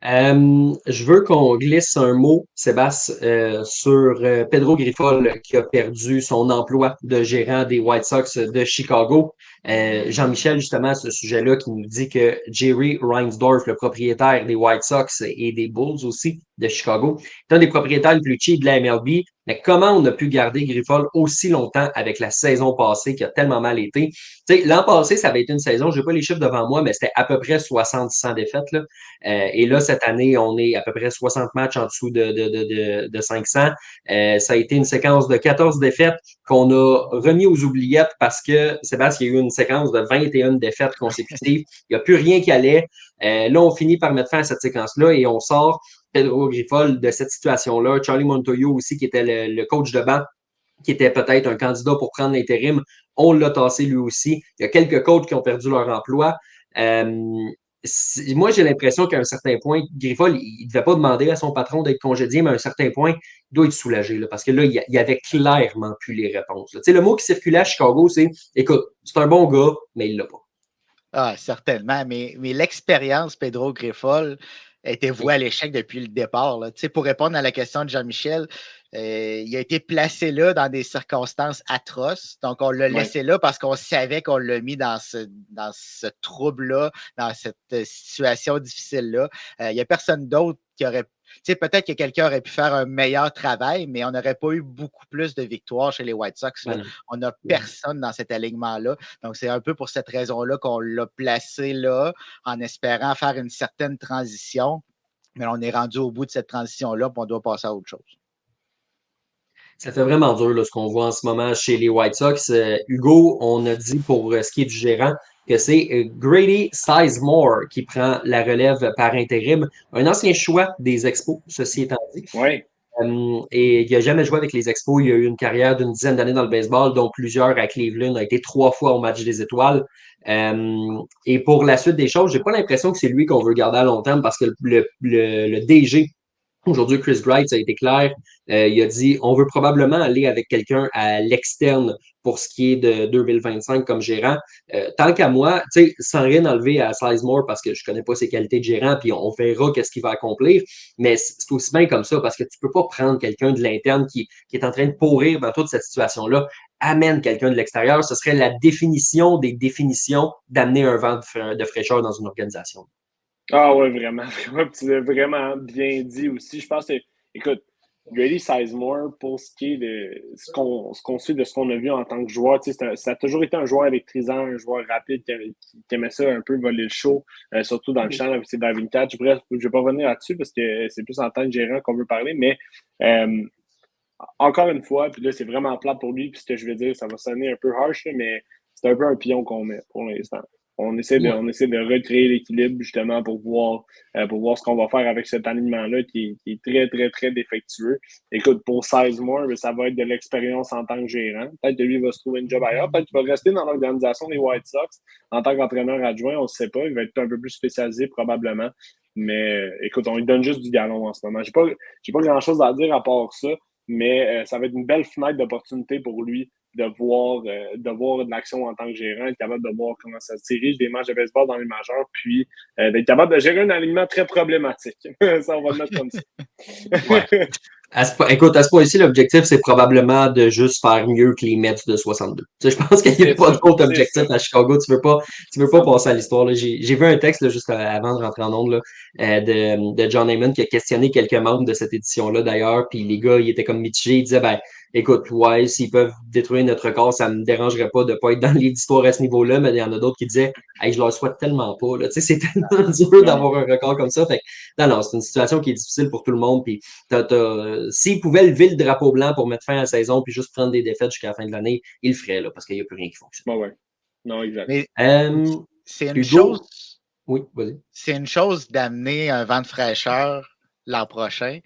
Je veux qu'on glisse un mot, Sébastien, sur Pedro Grifol qui a perdu son emploi de gérant des White Sox de Chicago. Jean-Michel, justement, à ce sujet-là, qui nous dit que Jerry Reinsdorf, le propriétaire des White Sox et des Bulls aussi de Chicago, est un des propriétaires les plus cheap de la MLB. Mais comment on a pu garder Grifol aussi longtemps avec la saison passée qui a tellement mal été? Tu sais, l'an passé, ça avait été une saison, je n'ai pas les chiffres devant moi, mais c'était à peu près 60-100 défaites. Là. Et là, cette année, on est à peu près 60 matchs en dessous de 500. Ça a été une séquence de 14 défaites qu'on a remis aux oubliettes parce que Sébastien, il y a eu une séquence de 21 défaites consécutives. Il n'y a plus rien qui allait. Là, on finit par mettre fin à cette séquence-là et on sort Pedro Grifol de cette situation-là. Charlie Montoyo aussi, qui était le coach de banc, qui était peut-être un candidat pour prendre l'intérim. On l'a tassé lui aussi. Il y a quelques coachs qui ont perdu leur emploi. Moi, j'ai l'impression qu'à un certain point, Grifol, il ne devait pas demander à son patron d'être congédié, mais à un certain point, il doit être soulagé. Là, parce que là, il y avait clairement plus les réponses. Tu sais, le mot qui circulait à Chicago, c'est écoute, c'est un bon gars, mais il ne l'a pas. Ah, certainement. Mais l'expérience Pedro Grifol était vouée à l'échec depuis le départ. Là. Pour répondre à la question de Jean-Michel, il a été placé là dans des circonstances atroces. Donc, on l'a laissé là parce qu'on savait qu'on l'a mis dans ce trouble-là, dans cette situation difficile-là. Il n'y a personne d'autre qui aurait. Peut-être que quelqu'un aurait pu faire un meilleur travail, mais on n'aurait pas eu beaucoup plus de victoires chez les White Sox. Là. On n'a personne dans cet alignement-là. Donc, c'est un peu pour cette raison-là qu'on l'a placé là, en espérant faire une certaine transition. Mais on est rendu au bout de cette transition-là, puis on doit passer à autre chose. Ça fait vraiment dur là, ce qu'on voit en ce moment chez les White Sox. Hugo, on a dit pour ce qui est du gérant que c'est Grady Sizemore qui prend la relève par intérim. Un ancien choix des Expos, ceci étant dit. Oui. Et il n'a jamais joué avec les Expos. Il a eu une carrière d'une dizaine d'années dans le baseball, dont plusieurs à Cleveland. A été 3 fois au match des étoiles. Et pour la suite des choses, j'ai pas l'impression que c'est lui qu'on veut garder à long terme parce que le DG aujourd'hui, Chris Wright, ça a été clair. Il a dit on veut probablement aller avec quelqu'un à l'externe pour ce qui est de 2025 comme gérant. Tant qu'à moi, sans rien enlever à Sizemore parce que je ne connais pas ses qualités de gérant, puis on verra qu'est-ce qu'il va accomplir. Mais c'est aussi bien comme ça parce que tu ne peux pas prendre quelqu'un de l'interne qui est en train de pourrir dans toute cette situation-là. Amène quelqu'un de l'extérieur. Ce serait la définition des définitions d'amener un vent de fraîcheur dans une organisation. Ah ouais, vraiment, vraiment, tu l'as vraiment bien dit aussi. Je pense que, écoute, Grady Sizemore, pour ce qui est de ce qu'on suit de ce qu'on a vu en tant que joueur, ça a toujours été un joueur électrisant, un joueur rapide qui aimait ça un peu voler le show, surtout dans le champ avec ses diving catch. Bref, je ne vais pas revenir là-dessus parce que c'est plus en tant que gérant qu'on veut parler, mais encore une fois, puis là, c'est vraiment plat pour lui, puis ce que je vais dire, ça va sonner un peu harsh, là, mais c'est un peu un pion qu'on met pour l'instant. On essaie de recréer l'équilibre justement pour voir ce qu'on va faire avec cet alignement-là qui est très, très, très défectueux. Écoute, pour Sizemore, ça va être de l'expérience en tant que gérant. Peut-être que lui va se trouver une job ailleurs. Peut-être qu'il va rester dans l'organisation des White Sox en tant qu'entraîneur adjoint. On ne sait pas. Il va être un peu plus spécialisé probablement. Mais écoute, on lui donne juste du galon en ce moment. J'ai pas grand-chose à dire à part ça. mais ça va être une belle fenêtre d'opportunité pour lui de voir de l'action en tant que gérant, être capable de voir comment ça se dirige des matchs de baseball dans les majeurs, puis d'être capable de gérer un alignement très problématique. Ça, on va le mettre comme ça. Ouais. Écoute, à ce point-ci, l'objectif, c'est probablement de juste faire mieux que les Mets de 62. Tu sais, je pense qu'il n'y a pas d'autre objectif à Chicago. Tu veux pas passer à l'histoire. Là. J'ai vu un texte là, juste avant de rentrer en ondes là, de John Heyman qui a questionné quelques membres de cette édition-là d'ailleurs. Puis les gars, ils étaient comme mitigés. Ils disaient, ben, écoute, ouais, s'ils peuvent détruire notre corps, ça me dérangerait pas de pas être dans les histoires à ce niveau-là. Mais il y en a d'autres qui disaient, hey, je leur souhaite tellement pas. Là. Tu sais, c'est tellement dur d'avoir un record comme ça. Fait que, non, c'est une situation qui est difficile pour tout le monde. Puis s'ils pouvaient lever le drapeau blanc pour mettre fin à la saison puis juste prendre des défaites jusqu'à la fin de l'année, ils le feraient, là, parce qu'il n'y a plus rien qui fonctionne. Ouais. Non, exact. Mais c'est une Hugo? chose. Oui, vas-y. C'est une chose d'amener un vent de fraîcheur l'an prochain,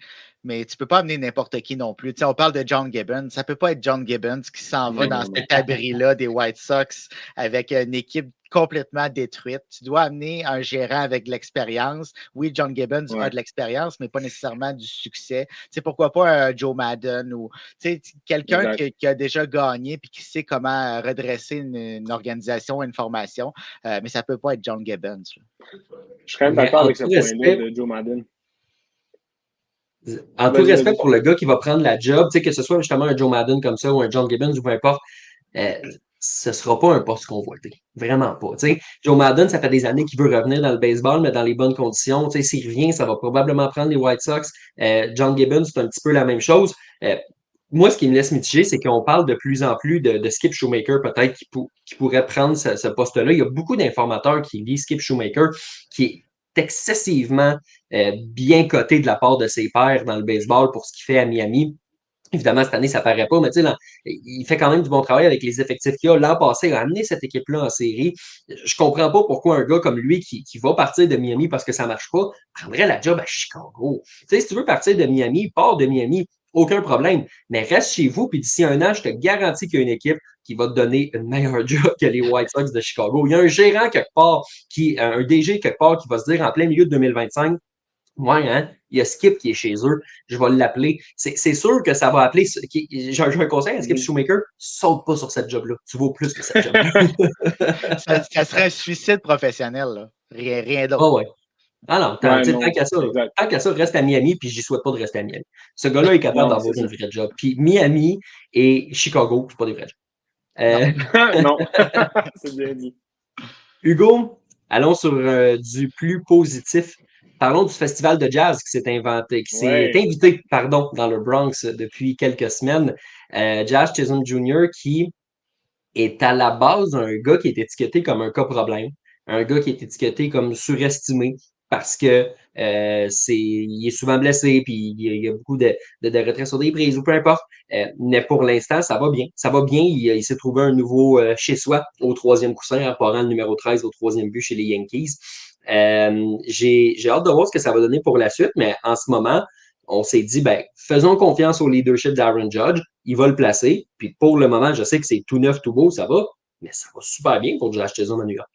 mais tu ne peux pas amener n'importe qui non plus. Tu sais, on parle de John Gibbons. Ça ne peut pas être John Gibbons qui s'en va dans cet abri-là des White Sox avec une équipe complètement détruite. Tu dois amener un gérant avec de l'expérience. Oui, John Gibbons a de l'expérience, mais pas nécessairement du succès. Tu sais, pourquoi pas un Joe Madden ou quelqu'un qui a déjà gagné et qui sait comment redresser une organisation, une formation, mais ça ne peut pas être John Gibbons. Là. Je suis quand même d'accord avec ce point-là de Joe Madden. En tout respect pour le gars qui va prendre la job, que ce soit justement un Joe Madden comme ça ou un John Gibbons ou peu importe, ce ne sera pas un poste convoité. Vraiment pas. T'sais. Joe Madden, ça fait des années qu'il veut revenir dans le baseball, mais dans les bonnes conditions. S'il revient, ça va probablement prendre les White Sox. John Gibbons, c'est un petit peu la même chose. Moi, ce qui me laisse mitigé, c'est qu'on parle de plus en plus de Skip Shoemaker, peut-être, qui pourrait prendre ce poste-là. Il y a beaucoup d'informateurs qui lisent Skip Shoemaker, qui est excessivement bien coté de la part de ses pairs dans le baseball pour ce qu'il fait à Miami. Évidemment, cette année, ça ne paraît pas, mais il fait quand même du bon travail avec les effectifs qu'il a. L'an passé, il a amené cette équipe-là en série. Je ne comprends pas pourquoi un gars comme lui qui va partir de Miami parce que ça ne marche pas, prendrait la job à Chicago. Si tu veux partir de Miami, pars de Miami, aucun problème. Mais reste chez vous, puis d'ici un an, je te garantis qu'il y a une équipe qui va te donner une meilleure job que les White Sox de Chicago. Il y a un gérant quelque part, un DG quelque part qui va se dire en plein milieu de 2025, ouais, hein? Il y a Skip qui est chez eux. Je vais l'appeler. C'est sûr que ça va appeler. J'ai un conseil à Skip Shoemaker. Saute pas sur cette job-là. Tu vaux plus que cette job-là. ça serait un suicide professionnel. Là. Rien d'autre. Oh ouais. Ah non, tant qu'à ça, reste à Miami, puis je n'y souhaite pas de rester à Miami. Ce gars-là est capable d'avoir une vraie job. Puis Miami et Chicago, c'est pas des vrais jobs. Non, c'est bien dit. Hugo, allons sur du plus positif. Parlons du festival de jazz qui s'est invité dans le Bronx depuis quelques semaines. Jazz Chisholm Jr. qui est à la base un gars qui est étiqueté comme un cas problème, un gars qui est étiqueté comme surestimé parce que il est souvent blessé, puis il y a beaucoup de retraits sur des prises ou peu importe. Mais pour l'instant, ça va bien. Ça va bien. Il s'est trouvé un nouveau chez-soi au troisième coussin en parant le numéro 13 au troisième but chez les Yankees. J'ai hâte de voir ce que ça va donner pour la suite, mais en ce moment, on s'est dit, faisons confiance au leadership d'Aaron Judge. Il va le placer. Puis pour le moment, je sais que c'est tout neuf, tout beau, ça va, mais ça va super bien pour Josh Chisholm à New York.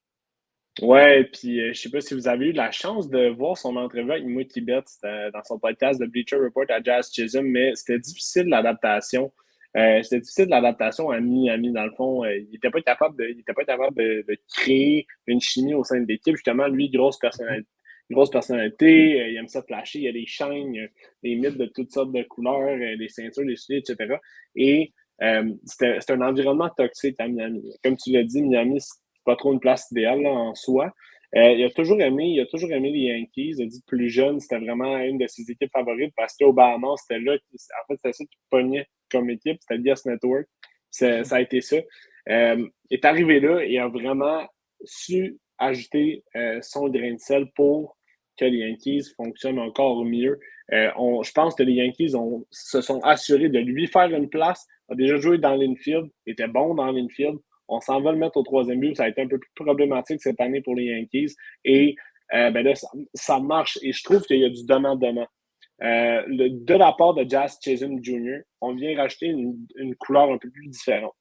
Ouais, puis je sais pas si vous avez eu la chance de voir son entrevue avec Mookie Betts dans son podcast de Bleacher Report à Jazz Chisholm, mais c'était difficile l'adaptation. C'était difficile l'adaptation à Miami, dans le fond. Il n'était pas capable de créer une chimie au sein de l'équipe. Justement, lui, grosse personnalité, il aime ça flasher, il y a des chaînes, des mythes de toutes sortes de couleurs, des ceintures, des souliers, etc. Et c'était un environnement toxique à Miami. Comme tu l'as dit, Miami, c'est pas trop une place idéale là, en soi. Il a toujours aimé les Yankees. Il a dit que plus jeune, c'était vraiment une de ses équipes favorites parce qu'au Bahamas, c'était là. En fait, c'était ça qui pognait comme équipe. C'était le Yes Network. Ça a été ça. Il est arrivé là et a vraiment su ajouter son grain de sel pour que les Yankees fonctionnent encore mieux. Je pense que les Yankees se sont assurés de lui faire une place. A déjà joué dans l'infield, était bon dans l'infield. On s'en va le mettre au troisième but. Ça a été un peu plus problématique cette année pour les Yankees. Et là, ça marche. Et je trouve qu'il y a du donnant-donnant. De la part de Jazz Chisholm Jr., on vient rajouter une couleur un peu plus différente.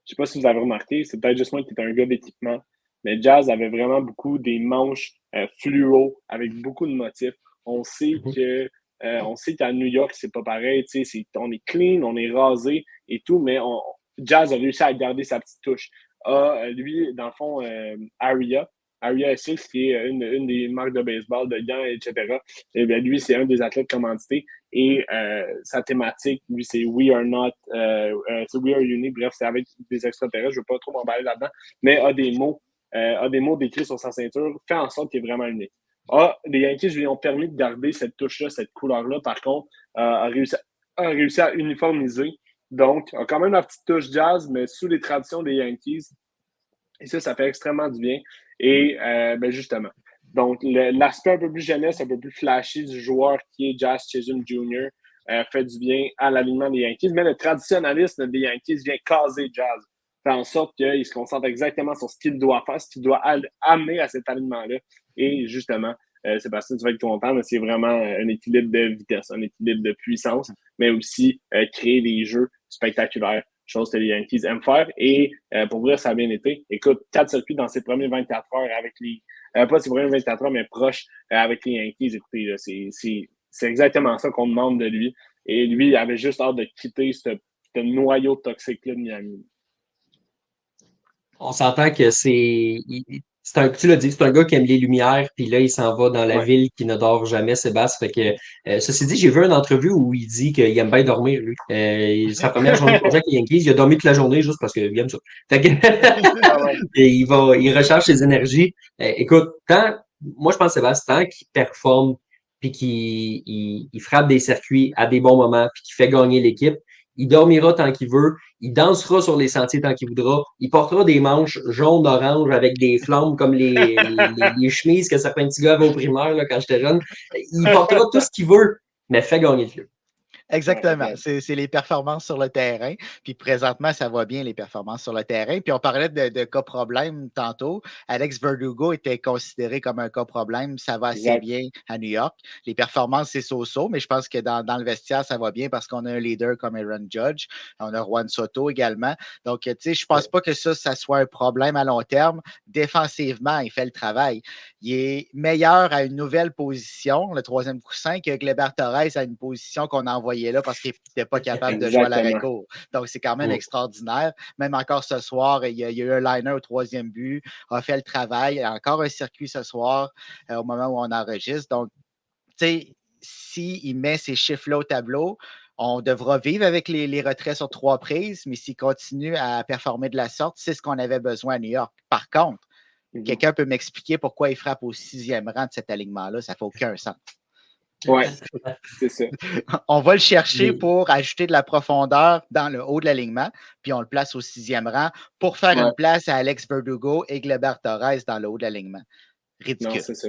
Je ne sais pas si vous avez remarqué, c'est peut-être juste moi qui est un gars d'équipement, mais Jazz avait vraiment beaucoup des manches fluo avec beaucoup de motifs. On sait que On sait qu'à New York, c'est pas pareil. On est clean, on est rasé et tout, mais Jazz a réussi à garder sa petite touche. Lui, dans le fond, Aria Essex, qui est une des marques de baseball, de gants, etc. Et bien, lui, c'est un des athlètes commandités. Et sa thématique, lui, c'est We Are Not, c'est We Are Unique. Bref, c'est avec des extraterrestres. Je ne veux pas trop m'emballer là-dedans, mais a des mots décrits sur sa ceinture, fait en sorte qu'il est vraiment unique. Les Yankees lui ont permis de garder cette touche-là, cette couleur-là. Par contre, a réussi à uniformiser. Donc, a quand même la petite touche jazz, mais sous les traditions des Yankees. Et ça fait extrêmement du bien. Et ben justement, donc l'aspect un peu plus jeunesse, un peu plus flashy du joueur qui est Jazz Chisholm Jr. Fait du bien à l'alignement des Yankees. Mais le traditionnalisme des Yankees vient caser Jazz. Fait en sorte qu'il se concentre exactement sur ce qu'il doit faire, ce qu'il doit amener à cet alignement-là. Et justement, Sébastien, tu vas être content, mais c'est vraiment un équilibre de vitesse, un équilibre de puissance, mais aussi créer des jeux spectaculaires, chose que les Yankees aiment faire. Et pour vrai, ça a bien été. Écoute, 4 circuits dans ses premiers 24 heures avec les... pas ses premiers 24 heures, mais proches avec les Yankees. Écoutez, là, c'est exactement ça qu'on demande de lui. Et lui, il avait juste hâte de quitter ce noyau toxique-là de Miami. On s'entend que tu l'as dit, c'est un gars qui aime les lumières, puis là, il s'en va dans la ville qui ne dort jamais, Sébastien. Fait que, ceci dit, j'ai vu une entrevue où il dit qu'il aime bien dormir, lui. Sa première journée de projet avec les Yankees, il a dormi toute la journée juste parce qu'il aime ça. Fait que, et il recharge ses énergies. Écoute, moi, je pense, Sébastien, tant qu'il performe, puis qu'il frappe des circuits à des bons moments, puis qu'il fait gagner l'équipe, il dormira tant qu'il veut, il dansera sur les sentiers tant qu'il voudra, il portera des manches jaunes, oranges avec des flammes comme les chemises que certains petits gars avaient au primaire là, quand j'étais jeune. Il portera tout ce qu'il veut, mais fait gagner le club. Exactement. C'est les performances sur le terrain. Puis présentement, ça va bien, les performances sur le terrain. Puis on parlait de cas problème tantôt. Alex Verdugo était considéré comme un cas problème. Ça va assez bien à New York. Les performances, c'est so-so, mais je pense que dans le vestiaire, ça va bien parce qu'on a un leader comme Aaron Judge. On a Juan Soto également. Donc, tu sais, je pense pas que ça soit un problème à long terme. Défensivement, il fait le travail. Il est meilleur à une nouvelle position, le troisième coussin, que Gleyber Torres à une position qu'on a envoyée là parce qu'il n'était pas capable de jouer à l'arrêt-court. Donc, c'est quand même extraordinaire. Même encore ce soir, il y a eu un liner au troisième but, a fait le travail. Il y a encore un circuit ce soir au moment où on enregistre. Donc, tu sais, s'il met ces chiffres-là au tableau, on devra vivre avec les retraits sur 3 prises, mais s'il continue à performer de la sorte, c'est ce qu'on avait besoin à New York. Par contre, quelqu'un peut m'expliquer pourquoi il frappe au 6e rang de cet alignement-là? Ça ne fait aucun sens. Oui, c'est ça. On va le chercher pour ajouter de la profondeur dans le haut de l'alignement, puis on le place au 6e rang pour faire une place à Alex Verdugo et Gleyber Torres dans le haut de l'alignement. Ridicule. Non, c'est ça.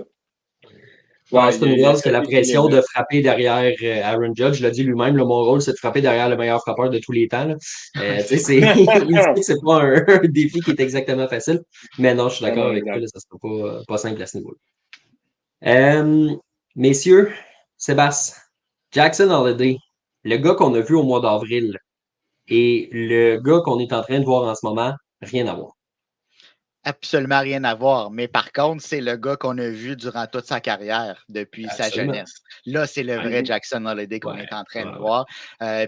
Austin Wells, c'est la pression de frapper derrière Aaron Judge. Il l'a dit lui-même, mon rôle, c'est de frapper derrière le meilleur frappeur de tous les temps. Il dit que c'est pas un défi qui est exactement facile. Mais non, je suis d'accord avec toi, ça ne sera pas simple à ce niveau-là. Messieurs, Sébastien, Jackson Holliday, le gars qu'on a vu au mois d'avril et le gars qu'on est en train de voir en ce moment, rien à voir. Absolument rien à voir. Mais par contre, c'est le gars qu'on a vu durant toute sa carrière depuis sa jeunesse. Là, c'est le vrai Jackson Holliday qu'on est en train de voir.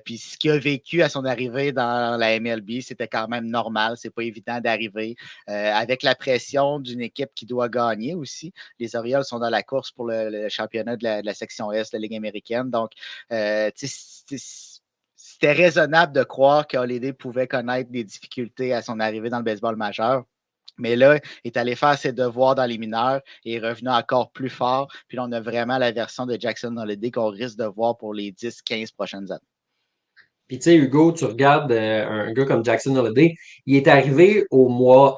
Puis ce qu'il a vécu à son arrivée dans la MLB, c'était quand même normal. C'est pas évident d'arriver avec la pression d'une équipe qui doit gagner aussi. Les Orioles sont dans la course pour le championnat de la section Est de la Ligue américaine. Donc, c'était raisonnable de croire que Holliday pouvait connaître des difficultés à son arrivée dans le baseball majeur. Mais là, il est allé faire ses devoirs dans les mineurs et est revenu encore plus fort. Puis là, on a vraiment la version de Jackson Holliday qu'on risque de voir pour les 10-15 prochaines années. Puis tu sais, Hugo, tu regardes un gars comme Jackson Holliday, il est arrivé au mois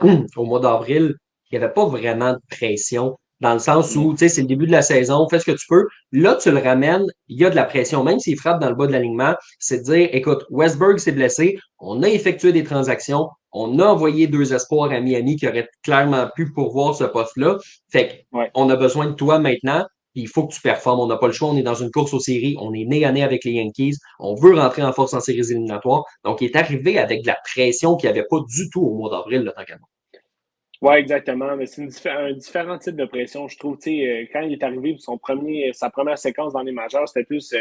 d'avril, il n'y avait pas vraiment de pression, dans le sens où, tu sais, c'est le début de la saison, fais ce que tu peux. Là, tu le ramènes, il y a de la pression, même s'il frappe dans le bas de l'alignement, c'est de dire, écoute, Westburg s'est blessé, on a effectué des transactions, on a envoyé 2 espoirs à Miami qui auraient clairement pu pourvoir ce poste-là. Fait qu'on a besoin de toi maintenant. Il faut que tu performes. On n'a pas le choix. On est dans une course aux séries. On est nez à nez avec les Yankees. On veut rentrer en force en séries éliminatoires. Donc, il est arrivé avec de la pression qu'il n'y avait pas du tout au mois d'avril, tant qu'à moi. Oui, exactement. Mais c'est un différent type de pression, je trouve. Quand il est arrivé, sa première séquence dans les majeurs, c'était plus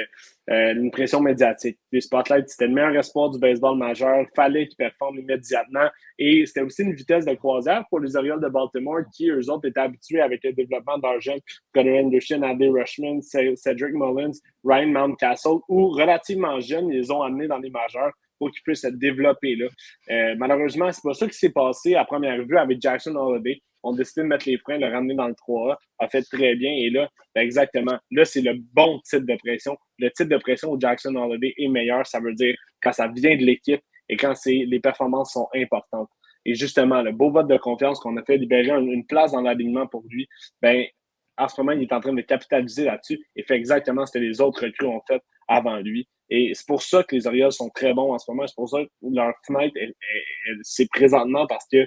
une pression médiatique. Les spotlights, c'était le meilleur espoir du baseball majeur. Fallait qu'il performe immédiatement. Et c'était aussi une vitesse de croisière pour les Orioles de Baltimore qui, eux autres, étaient habitués avec le développement d'Argent, Connor Anderson, Adley Rutschman, Cedric Mullins, Ryan Mountcastle, ou relativement jeunes, ils les ont amenés dans les majeurs pour qu'ils puissent se développer là. Malheureusement, c'est pas ça qui s'est passé à première vue avec Jackson Holliday. On a décidé de mettre les freins, de le ramener dans le 3A, a fait très bien. Et là, ben exactement, là, c'est le bon type de pression. Le type de pression où Jackson Holliday est meilleur, ça veut dire quand ça vient de l'équipe et quand les performances sont importantes. Et justement, le beau vote de confiance qu'on a fait libérer une place dans l'alignement pour lui, ben en ce moment, il est en train de capitaliser là-dessus et fait exactement ce que les autres recrues ont fait avant lui. Et c'est pour ça que les Orioles sont très bons en ce moment. C'est pour ça que leur fenêtre, c'est présentement parce que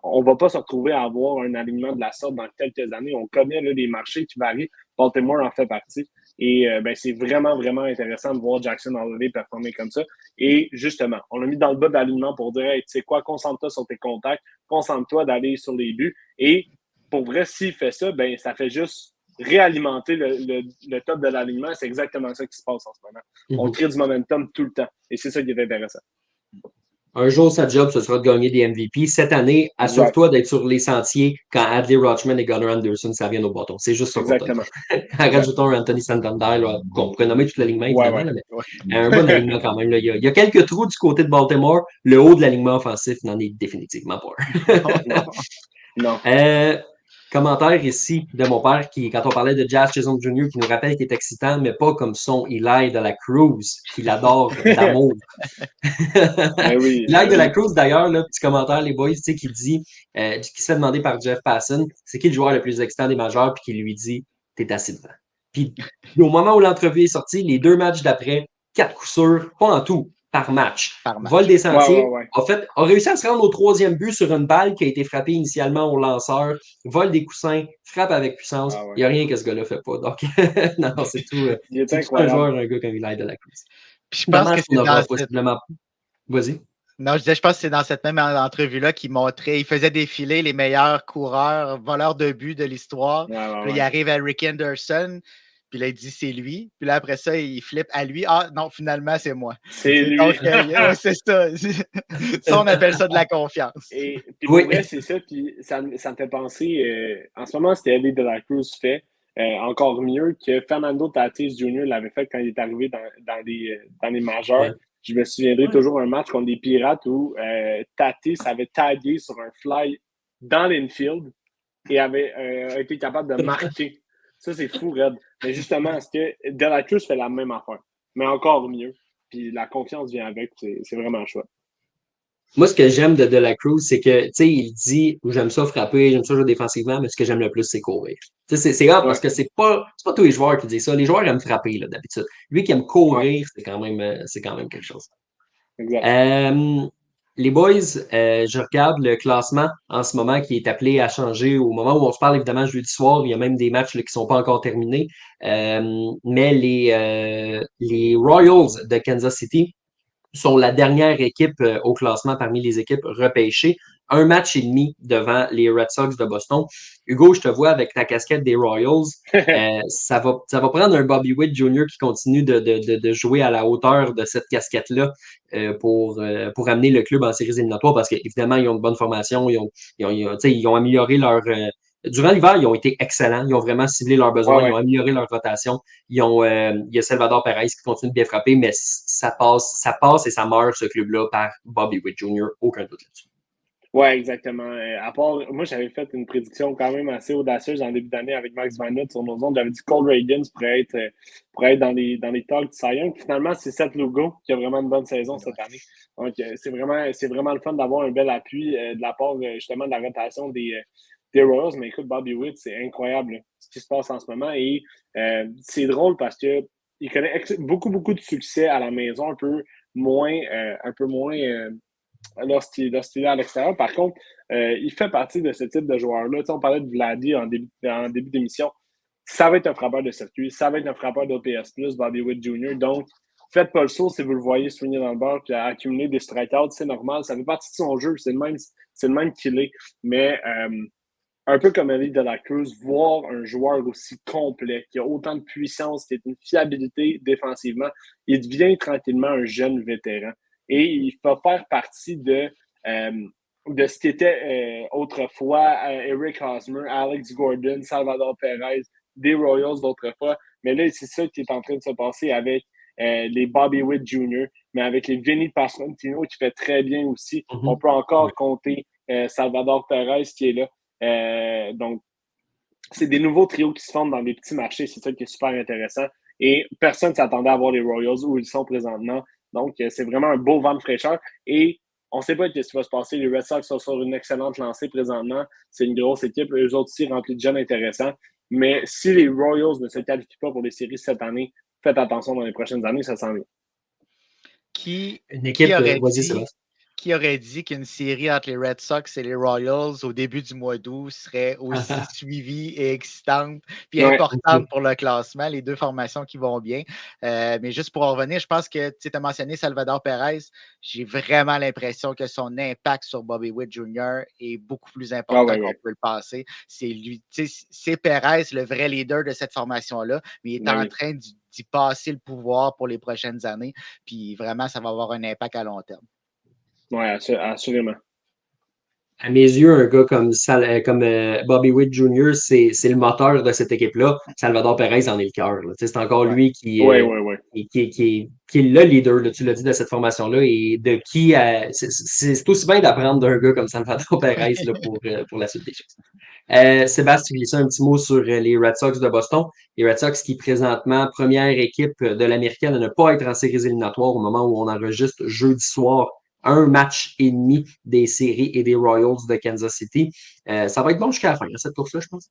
on ne va pas se retrouver à avoir un alignement de la sorte dans quelques années. On connaît là, des marchés qui varient. Baltimore en fait partie. Et c'est vraiment, vraiment intéressant de voir Jackson Holliday performer comme ça. Et justement, on l'a mis dans le bas de l'alignement pour dire, hey, tu sais quoi, concentre-toi sur tes contacts, concentre-toi d'aller sur les buts. Et pour vrai, s'il fait ça, ben ça fait juste réalimenter le top de l'alignement. C'est exactement ça qui se passe en ce moment. On crée du momentum tout le temps. Et c'est ça qui est intéressant. Un jour, sa job, ce sera de gagner des MVP. Cette année, assure-toi d'être sur les sentiers quand Adley Rutschman et Gunnar Anderson, ça vient au bâton. C'est juste ça qu'on t'a dit. Rajoutons Anthony Santander, là, qu'on pourrait nommer tout l'alignement, évidemment, mais un bon alignement quand même. Là. Il y a quelques trous du côté de Baltimore. Le haut de l'alignement offensif n'en est définitivement pas un. Non. Commentaire ici de mon père qui, quand on parlait de Jazz Chisholm Jr., qui nous rappelle qu'il est excitant, mais pas comme son Eli de la Cruz, qu'il adore d'amour. Oui, Eli de la Cruz, d'ailleurs, là, petit commentaire, les boys, tu sais, qui dit, qui se fait demander par Jeff Passan, c'est qui le joueur le plus excitant des majeurs, puis qui lui dit, t'es assis devant. Puis, au moment où l'entrevue est sortie, les 2 matchs d'après, 4 coups sûrs, pas en tout, par match. Vol des sentiers, a réussi à se rendre au 3e but sur une balle qui a été frappée initialement au lanceur, vol des coussins, frappe avec puissance. Il n'y a rien que ce gars-là fait pas. Donc, non, c'est tout. Il est tout un joueur, un gars comme Eli de la Cruz. Puis je pense que c'est dans possiblement. Vas-y. Non, je pense que c'est dans cette même entrevue-là qu'il montrait, il faisait défiler les meilleurs coureurs, voleurs de but de l'histoire. Puis il arrive à Rick Anderson, puis là, il dit c'est lui. Puis là, après ça, il flippe à lui. Ah non, finalement, c'est moi. C'est lui. Donc, c'est ça. Ça, on appelle ça de la confiance. Et puis pour vrai, c'est ça. Puis ça me fait penser, en ce moment, c'était Eli de la Cruz fait encore mieux que Fernando Tatis Jr. l'avait fait quand il est arrivé dans les majeurs. Ouais. Je me souviendrai toujours un match contre des Pirates où Tatis avait tagué sur un fly dans l'infield et avait été capable de marquer. Ça, c'est fou, Red. Mais justement, est-ce que De La Cruz fait la même affaire, mais encore mieux. Puis la confiance vient avec. C'est vraiment chouette. Moi, ce que j'aime de la Cruz, c'est que, tu sais, il dit, j'aime ça frapper, j'aime ça jouer défensivement, mais ce que j'aime le plus, c'est courir. Tu sais, c'est hot parce que c'est pas tous les joueurs qui disent ça. Les joueurs aiment frapper, là, d'habitude. Lui qui aime courir, c'est quand même quelque chose. Exact. Les boys, je regarde le classement en ce moment qui est appelé à changer au moment où on se parle, évidemment, jeudi soir. Il y a même des matchs là, qui ne sont pas encore terminés. Mais les Royals de Kansas City sont la dernière équipe au classement parmi les équipes repêchées. 1 match et demi devant les Red Sox de Boston. Hugo, je te vois avec ta casquette des Royals. Ça va prendre un Bobby Witt Jr. qui continue de jouer à la hauteur de cette casquette-là pour amener le club en séries éliminatoires parce qu'évidemment, ils ont une bonne formation. Ils ont amélioré leur... durant l'hiver, ils ont été excellents. Ils ont vraiment ciblé leurs besoins. Ils ont amélioré leur rotation. Il y a Salvador Perez qui continue de bien frapper, mais ça passe et ça meurt, ce club-là, par Bobby Witt Jr. Aucun doute là-dessus. Oui, exactement. À part, moi, j'avais fait une prédiction quand même assez audacieuse en début d'année avec Max Vanut sur nos ondes. J'avais dit que Cole Reagans pourrait être dans les talks de Cy Young. Finalement, c'est Seth Lugo qui a vraiment une bonne saison cette année. Donc, c'est vraiment le fun d'avoir un bel appui de la part, justement, de la rotation des Royals. Mais écoute, Bobby Witt, c'est incroyable là, ce qui se passe en ce moment. Et c'est drôle parce que il connaît beaucoup de succès à la maison, un peu moins lorsqu'il est à l'extérieur. Par contre, il fait partie de ce type de joueur-là. Tu sais, on parlait de Vladdy en début d'émission. Ça va être un frappeur de circuit. Ça va être un frappeur d'OPS+, Bobby Witt Jr. Donc, faites pas le saut si vous le voyez swinger dans le beurre puis accumuler des strikeouts, c'est normal. Ça fait partie de son jeu, c'est le même qu'il est. Mais un peu comme Ellie de la Cruz, voir un joueur aussi complet, qui a autant de puissance, qui a une fiabilité défensivement, il devient tranquillement un jeune vétéran. Et il va faire partie de ce qui était autrefois Eric Hosmer, Alex Gordon, Salvador Perez, des Royals d'autrefois. Mais là, c'est ça qui est en train de se passer avec les Bobby Witt Jr., mais avec les Vinny Pasquantino qui fait très bien aussi. On peut encore compter Salvador Perez qui est là. Donc, c'est des nouveaux trios qui se forment dans des petits marchés. C'est ça qui est super intéressant. Et personne ne s'attendait à voir les Royals où ils sont présentement. Donc, c'est vraiment un beau vent de fraîcheur. Et on ne sait pas ce qui va se passer. Les Red Sox sont sur une excellente lancée présentement. C'est une grosse équipe. Eux autres aussi remplis de jeunes intéressants. Mais si les Royals ne se qualifient pas pour les séries cette année, faites attention dans les prochaines années, ça s'en vient. Une équipe, qui aurait dit qu'une série entre les Red Sox et les Royals au début du mois d'août serait aussi suivie et excitante puis importante pour le classement, les deux formations qui vont bien. Mais juste pour en revenir, je pense que tu as mentionné Salvador Perez. J'ai vraiment l'impression que son impact sur Bobby Witt Jr. est beaucoup plus important qu'on peut le penser. C'est lui, c'est Perez, le vrai leader de cette formation-là, mais il est en train d'y passer le pouvoir pour les prochaines années. Puis vraiment, ça va avoir un impact à long terme. Oui, assurément. À mes yeux, un gars comme Bobby Witt Jr., c'est le moteur de cette équipe-là. Salvador Perez en est le cœur. C'est encore lui qui est le leader, là, tu l'as dit, de cette formation-là. Et de qui c'est aussi bien d'apprendre d'un gars comme Salvador Perez là, pour la suite des choses. Sébastien, tu glissais un petit mot sur les Red Sox de Boston. Les Red Sox qui, présentement, première équipe de l'Américaine à ne pas être en séries éliminatoires au moment où on enregistre jeudi soir. Un match et demi des séries et des Royals de Kansas City. Ça va être bon jusqu'à la fin, cette course-là, je pense.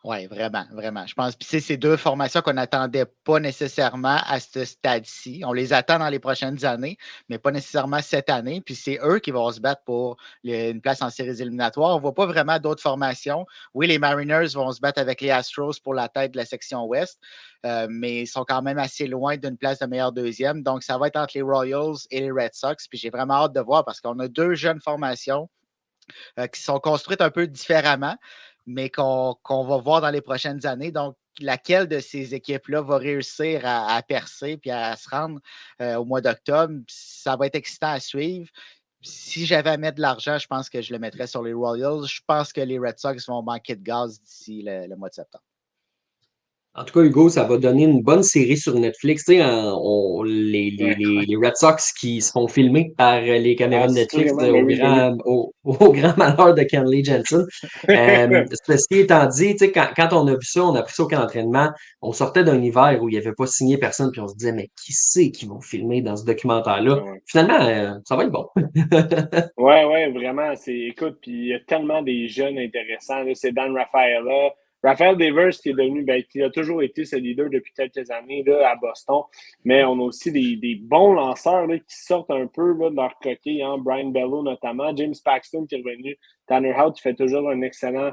Oui, vraiment, vraiment. Je pense que c'est deux formations qu'on n'attendait pas nécessairement à ce stade-ci. On les attend dans les prochaines années, mais pas nécessairement cette année. Puis c'est eux qui vont se battre pour une place en séries éliminatoires. On ne voit pas vraiment d'autres formations. Oui, les Mariners vont se battre avec les Astros pour la tête de la section Ouest, mais ils sont quand même assez loin d'une place de meilleur deuxième. Donc, ça va être entre les Royals et les Red Sox. Puis j'ai vraiment hâte de voir parce qu'on a deux jeunes formations qui sont construites un peu différemment, mais qu'on va voir dans les prochaines années. Donc, laquelle de ces équipes-là va réussir à percer puis à se rendre au mois d'octobre, ça va être excitant à suivre. Si j'avais à mettre de l'argent, je pense que je le mettrais sur les Royals. Je pense que les Red Sox vont manquer de gaz d'ici le mois de septembre. En tout cas, Hugo, ça va donner une bonne série sur Netflix. Tu sais, les Red Sox qui se font filmer par les caméras de Netflix au grand malheur de Kenley Jensen. Ceci étant dit, tu sais, quand on a vu ça, on a pris ça au camp d'entraînement, on sortait d'un hiver où il n'y avait pas signé personne, puis on se disait, mais qui c'est qui vont filmer dans ce documentaire-là? Finalement, ça va être bon. Oui, vraiment. Écoute, puis il y a tellement des jeunes intéressants. Là, c'est Dan Rafaela. Rafael Devers, qui est devenu, qui a toujours été ce leader depuis quelques années là, à Boston. Mais on a aussi des bons lanceurs là, qui sortent un peu là, de leur coquille. Hein? Brian Bello notamment. James Paxton qui est revenu. Tanner Houtt qui fait toujours un excellent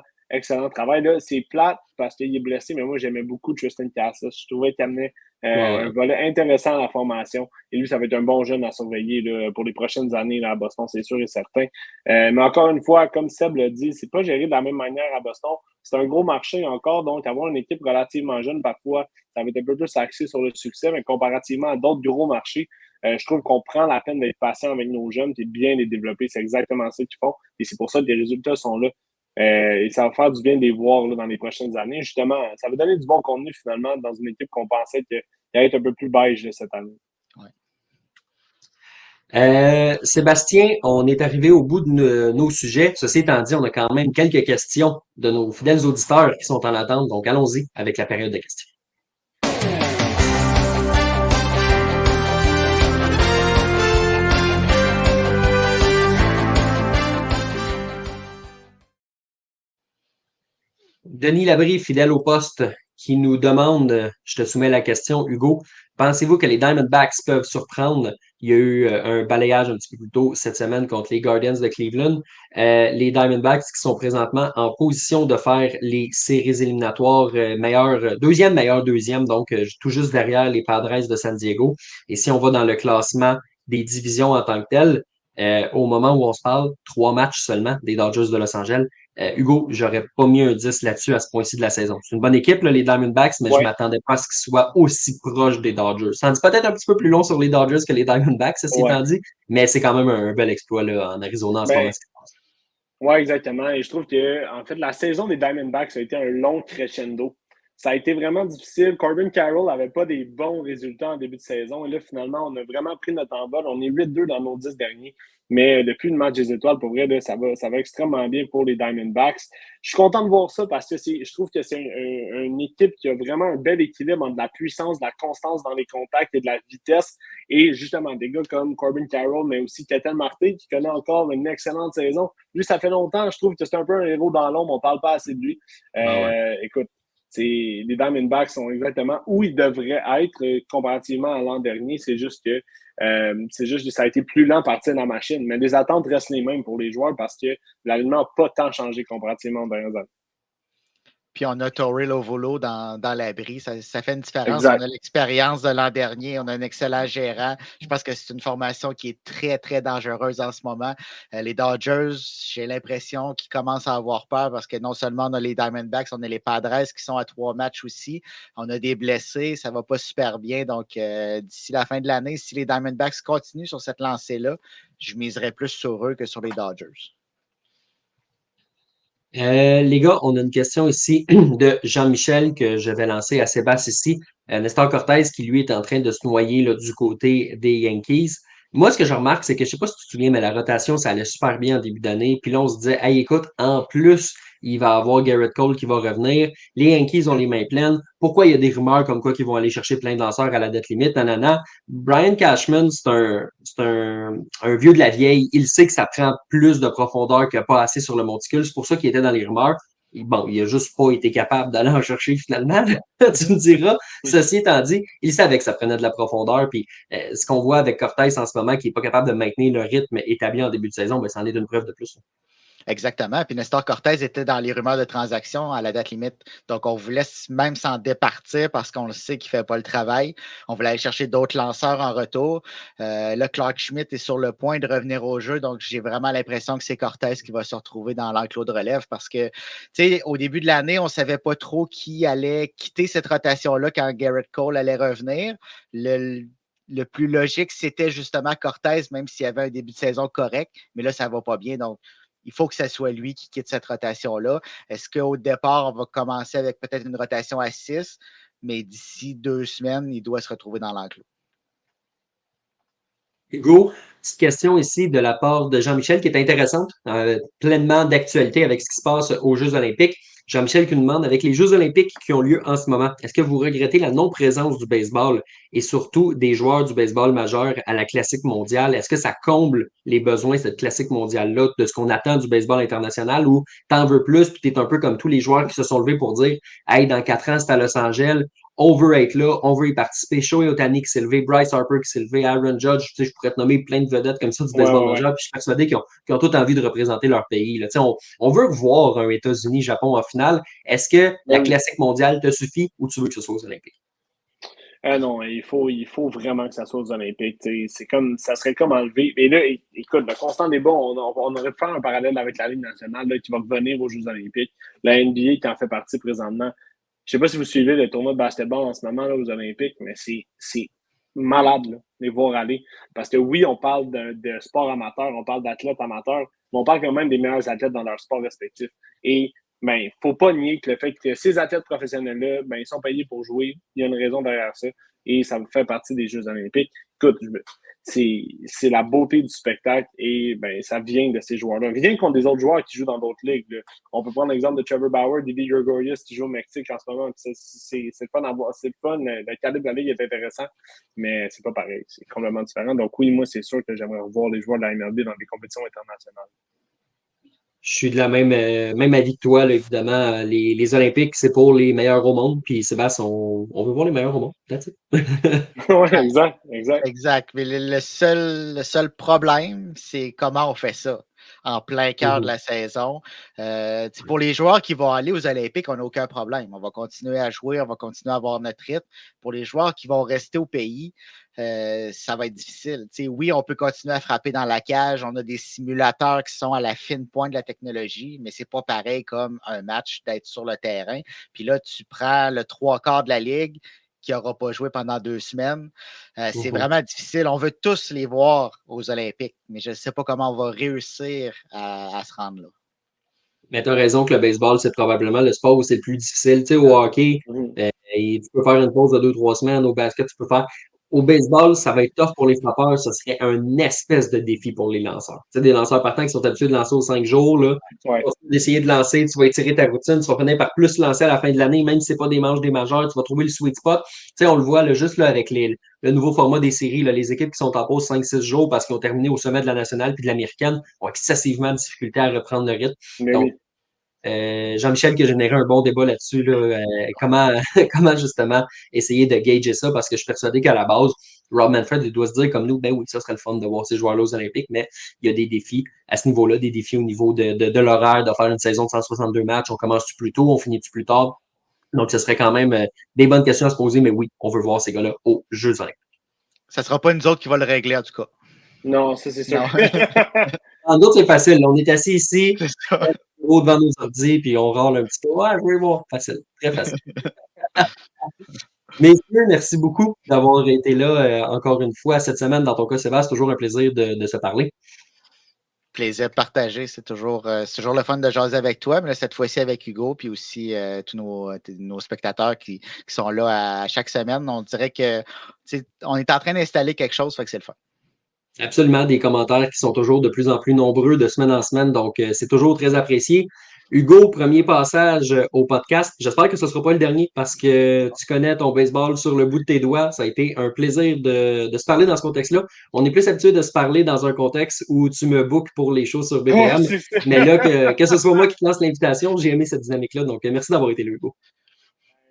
travail. Là, c'est plate parce qu'il est blessé, mais moi, j'aimais beaucoup Tristan Casas. Je trouvais qu'il amenait un volet intéressant à la formation. Et lui, ça va être un bon jeune à surveiller là, pour les prochaines années là, à Boston, c'est sûr et certain. Mais encore une fois, comme Seb l'a dit, c'est pas géré de la même manière à Boston. C'est un gros marché encore, donc avoir une équipe relativement jeune, parfois, ça va être un peu plus axé sur le succès, mais comparativement à d'autres gros marchés, je trouve qu'on prend la peine d'être patient avec nos jeunes et de bien les développer. C'est exactement ça qu'ils font. Et c'est pour ça que les résultats sont là. Et ça va faire du bien de les voir là, dans les prochaines années. Justement, ça va donner du bon contenu finalement dans une équipe qu'on pensait qu'elle allait être un peu plus beige cette année. Sébastien, on est arrivé au bout de nos sujets. Ceci étant dit, on a quand même quelques questions de nos fidèles auditeurs qui sont en attente. Donc, allons-y avec la période de questions. Denis Labrie, fidèle au poste, qui nous demande, je te soumets la question, Hugo, pensez-vous que les Diamondbacks peuvent surprendre? Il y a eu un balayage un petit peu plus tôt cette semaine contre les Guardians de Cleveland. Les Diamondbacks qui sont présentement en position de faire les séries éliminatoires meilleur deuxième, donc tout juste derrière les Padres de San Diego. Et si on va dans le classement des divisions en tant que tel, au moment où on se parle, 3 matchs seulement des Dodgers de Los Angeles. Hugo, j'aurais pas mis un 10 là-dessus à ce point-ci de la saison. C'est une bonne équipe, là, les Diamondbacks, mais je Ouais, m'attendais pas à ce qu'ils soient aussi proches des Dodgers. Ça en dit peut-être un petit peu plus long sur les Dodgers que les Diamondbacks, ceci ouais. étant dit, mais c'est quand même un bel exploit là, en Arizona en ce moment. Ben, ouais, exactement. Et je trouve que, en fait, la saison des Diamondbacks a été un long crescendo. Ça a été vraiment difficile. Corbin Carroll n'avait pas des bons résultats en début de saison. Et là, finalement, on a vraiment pris notre envol. On est 8-2 dans nos 10 derniers. Mais depuis le match des étoiles, pour vrai, là, ça va extrêmement bien pour les Diamondbacks. Je suis content de voir ça parce que je trouve que c'est une équipe qui a vraiment un bel équilibre entre la puissance, de la constance dans les contacts et de la vitesse. Et justement, des gars comme Corbin Carroll, mais aussi Ketel Marte, qui connaît encore une excellente saison. Lui, ça fait longtemps, je trouve que c'est un peu un héros dans l'ombre. On ne parle pas assez de lui. Ah ouais. Écoute, les Diamondbacks sont exactement où ils devraient être comparativement à l'an dernier. C'est juste que ça a été plus lent partir de la machine. Mais les attentes restent les mêmes pour les joueurs parce que l'alignement n'a pas tant changé comparativement aux dernières années. Puis on a Torey Lovullo dans l'abri. Ça fait une différence. On Exact. a l'expérience de l'an dernier. On a un excellent gérant. Je pense que c'est une formation qui est très, très dangereuse en ce moment. Les Dodgers, j'ai l'impression qu'ils commencent à avoir peur parce que non seulement on a les Diamondbacks, on a les Padres qui sont à 3 matchs aussi. On a des blessés. Ça ne va pas super bien. Donc, d'ici la fin de l'année, si les Diamondbacks continuent sur cette lancée-là, je miserais plus sur eux que sur les Dodgers. Les gars, on a une question ici de Jean-Michel que je vais lancer à Sébastien ici. Nestor Cortez qui, lui, est en train de se noyer là, du côté des Yankees. Moi, ce que je remarque, c'est que je sais pas si tu te souviens, mais la rotation, ça allait super bien en début d'année. Puis là, on se disait, hey, écoute, en plus, il va y avoir Garrett Cole qui va revenir. Les Yankees ont les mains pleines. Pourquoi il y a des rumeurs comme quoi qu'ils vont aller chercher plein de lanceurs à la date limite? Nanana. Brian Cashman, c'est un vieux de la vieille. Il sait que ça prend plus de profondeur qu'il n'y a pas assez sur le monticule. C'est pour ça qu'il était dans les rumeurs. Et bon, il n'a juste pas été capable d'aller en chercher finalement. Tu me diras. Ceci étant dit, il savait que ça prenait de la profondeur. Puis ce qu'on voit avec Cortés en ce moment, qui n'est pas capable de maintenir le rythme établi en début de saison, ben, c'en est une preuve de plus. Exactement. Puis Nestor Cortez était dans les rumeurs de transaction à la date limite. Donc, on voulait même s'en départir parce qu'on le sait qu'il ne fait pas le travail. On voulait aller chercher d'autres lanceurs en retour. Là, Clark Schmidt est sur le point de revenir au jeu. Donc, j'ai vraiment l'impression que c'est Cortez qui va se retrouver dans l'enclos de relève parce que, tu sais, au début de l'année, on ne savait pas trop qui allait quitter cette rotation-là quand Garrett Cole allait revenir. Le plus logique, c'était justement Cortez, même s'il y avait un début de saison correct. Mais là, ça ne va pas bien. Donc, il faut que ce soit lui qui quitte cette rotation-là. Est-ce qu'au départ, on va commencer avec peut-être une rotation à 6, mais d'ici 2 semaines, il doit se retrouver dans l'enclos? Hugo, petite question ici de la part de Jean-Michel qui est intéressante, pleinement d'actualité avec ce qui se passe aux Jeux olympiques. Jean-Michel qui nous demande, avec les Jeux olympiques qui ont lieu en ce moment, est-ce que vous regrettez la non-présence du baseball et surtout des joueurs du baseball majeur à la classique mondiale? Est-ce que ça comble les besoins, cette classique mondiale-là, de ce qu'on attend du baseball international ou t'en veux plus, puis t'es un peu comme tous les joueurs qui se sont levés pour dire, hey, dans 4 ans, c'est à Los Angeles, on veut être là, on veut y participer. Shohei Ohtani qui s'est levé, Bryce Harper qui s'est levé, Aaron Judge, tu sais, je pourrais te nommer plein de vedettes comme ça du Ouais, baseball ouais, ouais. majeur, puis je suis persuadé qu'ils ont tous envie de représenter leur pays. Là. Tu sais, on veut voir un États-Unis-Japon en finale. Est-ce que la Ben oui. classique mondiale te suffit ou tu veux que ce soit aux Olympiques? Non, il faut vraiment que ça soit aux Olympiques. Ça serait comme enlever. Et là, écoute, le constant débat, on aurait pu faire un parallèle avec la Ligue nationale là, qui va revenir aux Jeux Olympiques. La NBA qui en fait partie présentement. Je ne sais pas si vous suivez le tournoi de basketball en ce moment là, aux Olympiques, mais c'est malade là, les voir aller. Parce que oui, on parle de sport amateur, on parle d'athlètes amateurs, mais on parle quand même des meilleurs athlètes dans leur sport respectif. Et ben, il ne faut pas nier que le fait que ces athlètes professionnels-là, ben, ils sont payés pour jouer. Il y a une raison derrière ça. Et ça fait partie des Jeux olympiques. Écoute, c'est la beauté du spectacle et ben, ça vient de ces joueurs-là. Rien contre des autres joueurs qui jouent dans d'autres ligues. Là. On peut prendre l'exemple de Trevor Bauer, Didi Gregorius qui joue au Mexique en ce moment. C'est le fun à voir. C'est le fun. Le calibre de la ligue est intéressant, mais c'est pas pareil. C'est complètement différent. Donc oui, moi, c'est sûr que j'aimerais revoir les joueurs de la MLB dans des compétitions internationales. Je suis de la même avis que toi, là, évidemment. Les Olympiques, c'est pour les meilleurs au monde. Puis Sébastien, on veut voir les meilleurs au monde. That's it. Oui, exact, exact. Exact. Mais le seul problème, c'est comment on fait ça en plein cœur de la saison. Pour les joueurs qui vont aller aux Olympiques, on n'a aucun problème. On va continuer à jouer, on va continuer à avoir notre rythme. Pour les joueurs qui vont rester au pays, ça va être difficile. Oui, on peut continuer à frapper dans la cage. On a des simulateurs qui sont à la fine pointe de la technologie, mais c'est pas pareil comme un match d'être sur le terrain. Puis là, tu prends le trois quarts de la ligue qui n'aura pas joué pendant 2 semaines. C'est vraiment difficile. On veut tous les voir aux Olympiques, mais je ne sais pas comment on va réussir à se rendre là. Mais tu as raison que le baseball, c'est probablement le sport où c'est le plus difficile. Tu sais, au hockey, tu peux faire une pause de 2-3 semaines. Au basket, tu peux faire. Au baseball, ça va être tough pour les frappeurs. Ça serait un espèce de défi pour les lanceurs. Tu sais, des lanceurs partants qui sont habitués de lancer aux 5 jours, là. Ouais. Tu vas essayer de lancer, tu vas étirer ta routine, tu vas finir par plus lancer à la fin de l'année, même si ce n'est pas des manches des majeurs, tu vas trouver le sweet spot. Tu sais, on le voit là, juste là, avec le nouveau format des séries, là, les équipes qui sont en pause 5-6 jours parce qu'ils ont terminé au sommet de la nationale puis de l'américaine ont excessivement de difficulté à reprendre le rythme. Mais Donc, oui. Jean-Michel qui a généré un bon débat là-dessus, là, comment, comment justement essayer de gager ça, parce que je suis persuadé qu'à la base, Rob Manfred il doit se dire comme nous, ben oui, ça serait le fun de voir ces joueurs-là aux Olympiques, mais il y a des défis à ce niveau-là, des défis au niveau de l'horaire, de faire une saison de 162 matchs, on commence-tu plus tôt, on finit-tu plus tard? Donc, ce serait quand même des bonnes questions à se poser, mais oui, on veut voir ces gars-là aux Jeux Olympiques. Ça ne sera pas nous autres qui va le régler, en tout cas. Non, ça, c'est sûr. Non. En d'autres, c'est facile. On est assis ici, C'est ça. devant nos ordi, puis on râle un petit peu. Ouais, je veux voir. Facile. Très facile. Messieurs, merci beaucoup d'avoir été là encore une fois cette semaine. Dans ton cas, Sébastien, c'est toujours un plaisir de se parler. Plaisir partagé. C'est toujours le fun de jaser avec toi, mais là, cette fois-ci avec Hugo, puis aussi tous nos spectateurs qui sont là à chaque semaine. On dirait que on est en train d'installer quelque chose, fait que c'est le fun. Absolument, des commentaires qui sont toujours de plus en plus nombreux de semaine en semaine, donc c'est toujours très apprécié. Hugo, premier passage au podcast. J'espère que ce ne sera pas le dernier parce que tu connais ton baseball sur le bout de tes doigts. Ça a été un plaisir de se parler dans ce contexte-là. On est plus habitué de se parler dans un contexte où tu me bookes pour les shows sur Ouais, BPM. c'est ça. Mais là, que ce soit moi qui te lance l'invitation, j'ai aimé cette dynamique-là. Donc, merci d'avoir été là, Hugo.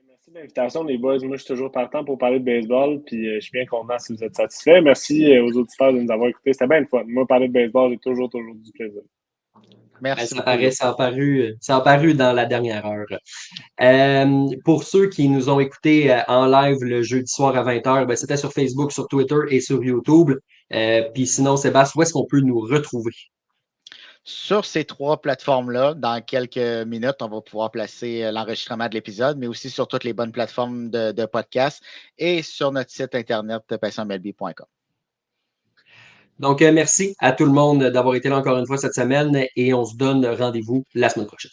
Merci de l'invitation, les boys. Moi, je suis toujours partant pour parler de baseball, puis je suis bien content si vous êtes satisfaits. Merci aux auditeurs de nous avoir écoutés. C'était bien le fun. Moi, parler de baseball, j'ai toujours du plaisir. Merci beaucoup. Ça a paru dans la dernière heure. Pour ceux qui nous ont écoutés en live le jeudi soir à 20h, ben, c'était sur Facebook, sur Twitter et sur YouTube. Puis sinon, Sébastien, où est-ce qu'on peut nous retrouver? Sur ces 3 plateformes-là, dans quelques minutes, on va pouvoir placer l'enregistrement de l'épisode, mais aussi sur toutes les bonnes plateformes de podcast et sur notre site internet passionmlb.com. Donc, merci à tout le monde d'avoir été là encore une fois cette semaine et on se donne rendez-vous la semaine prochaine.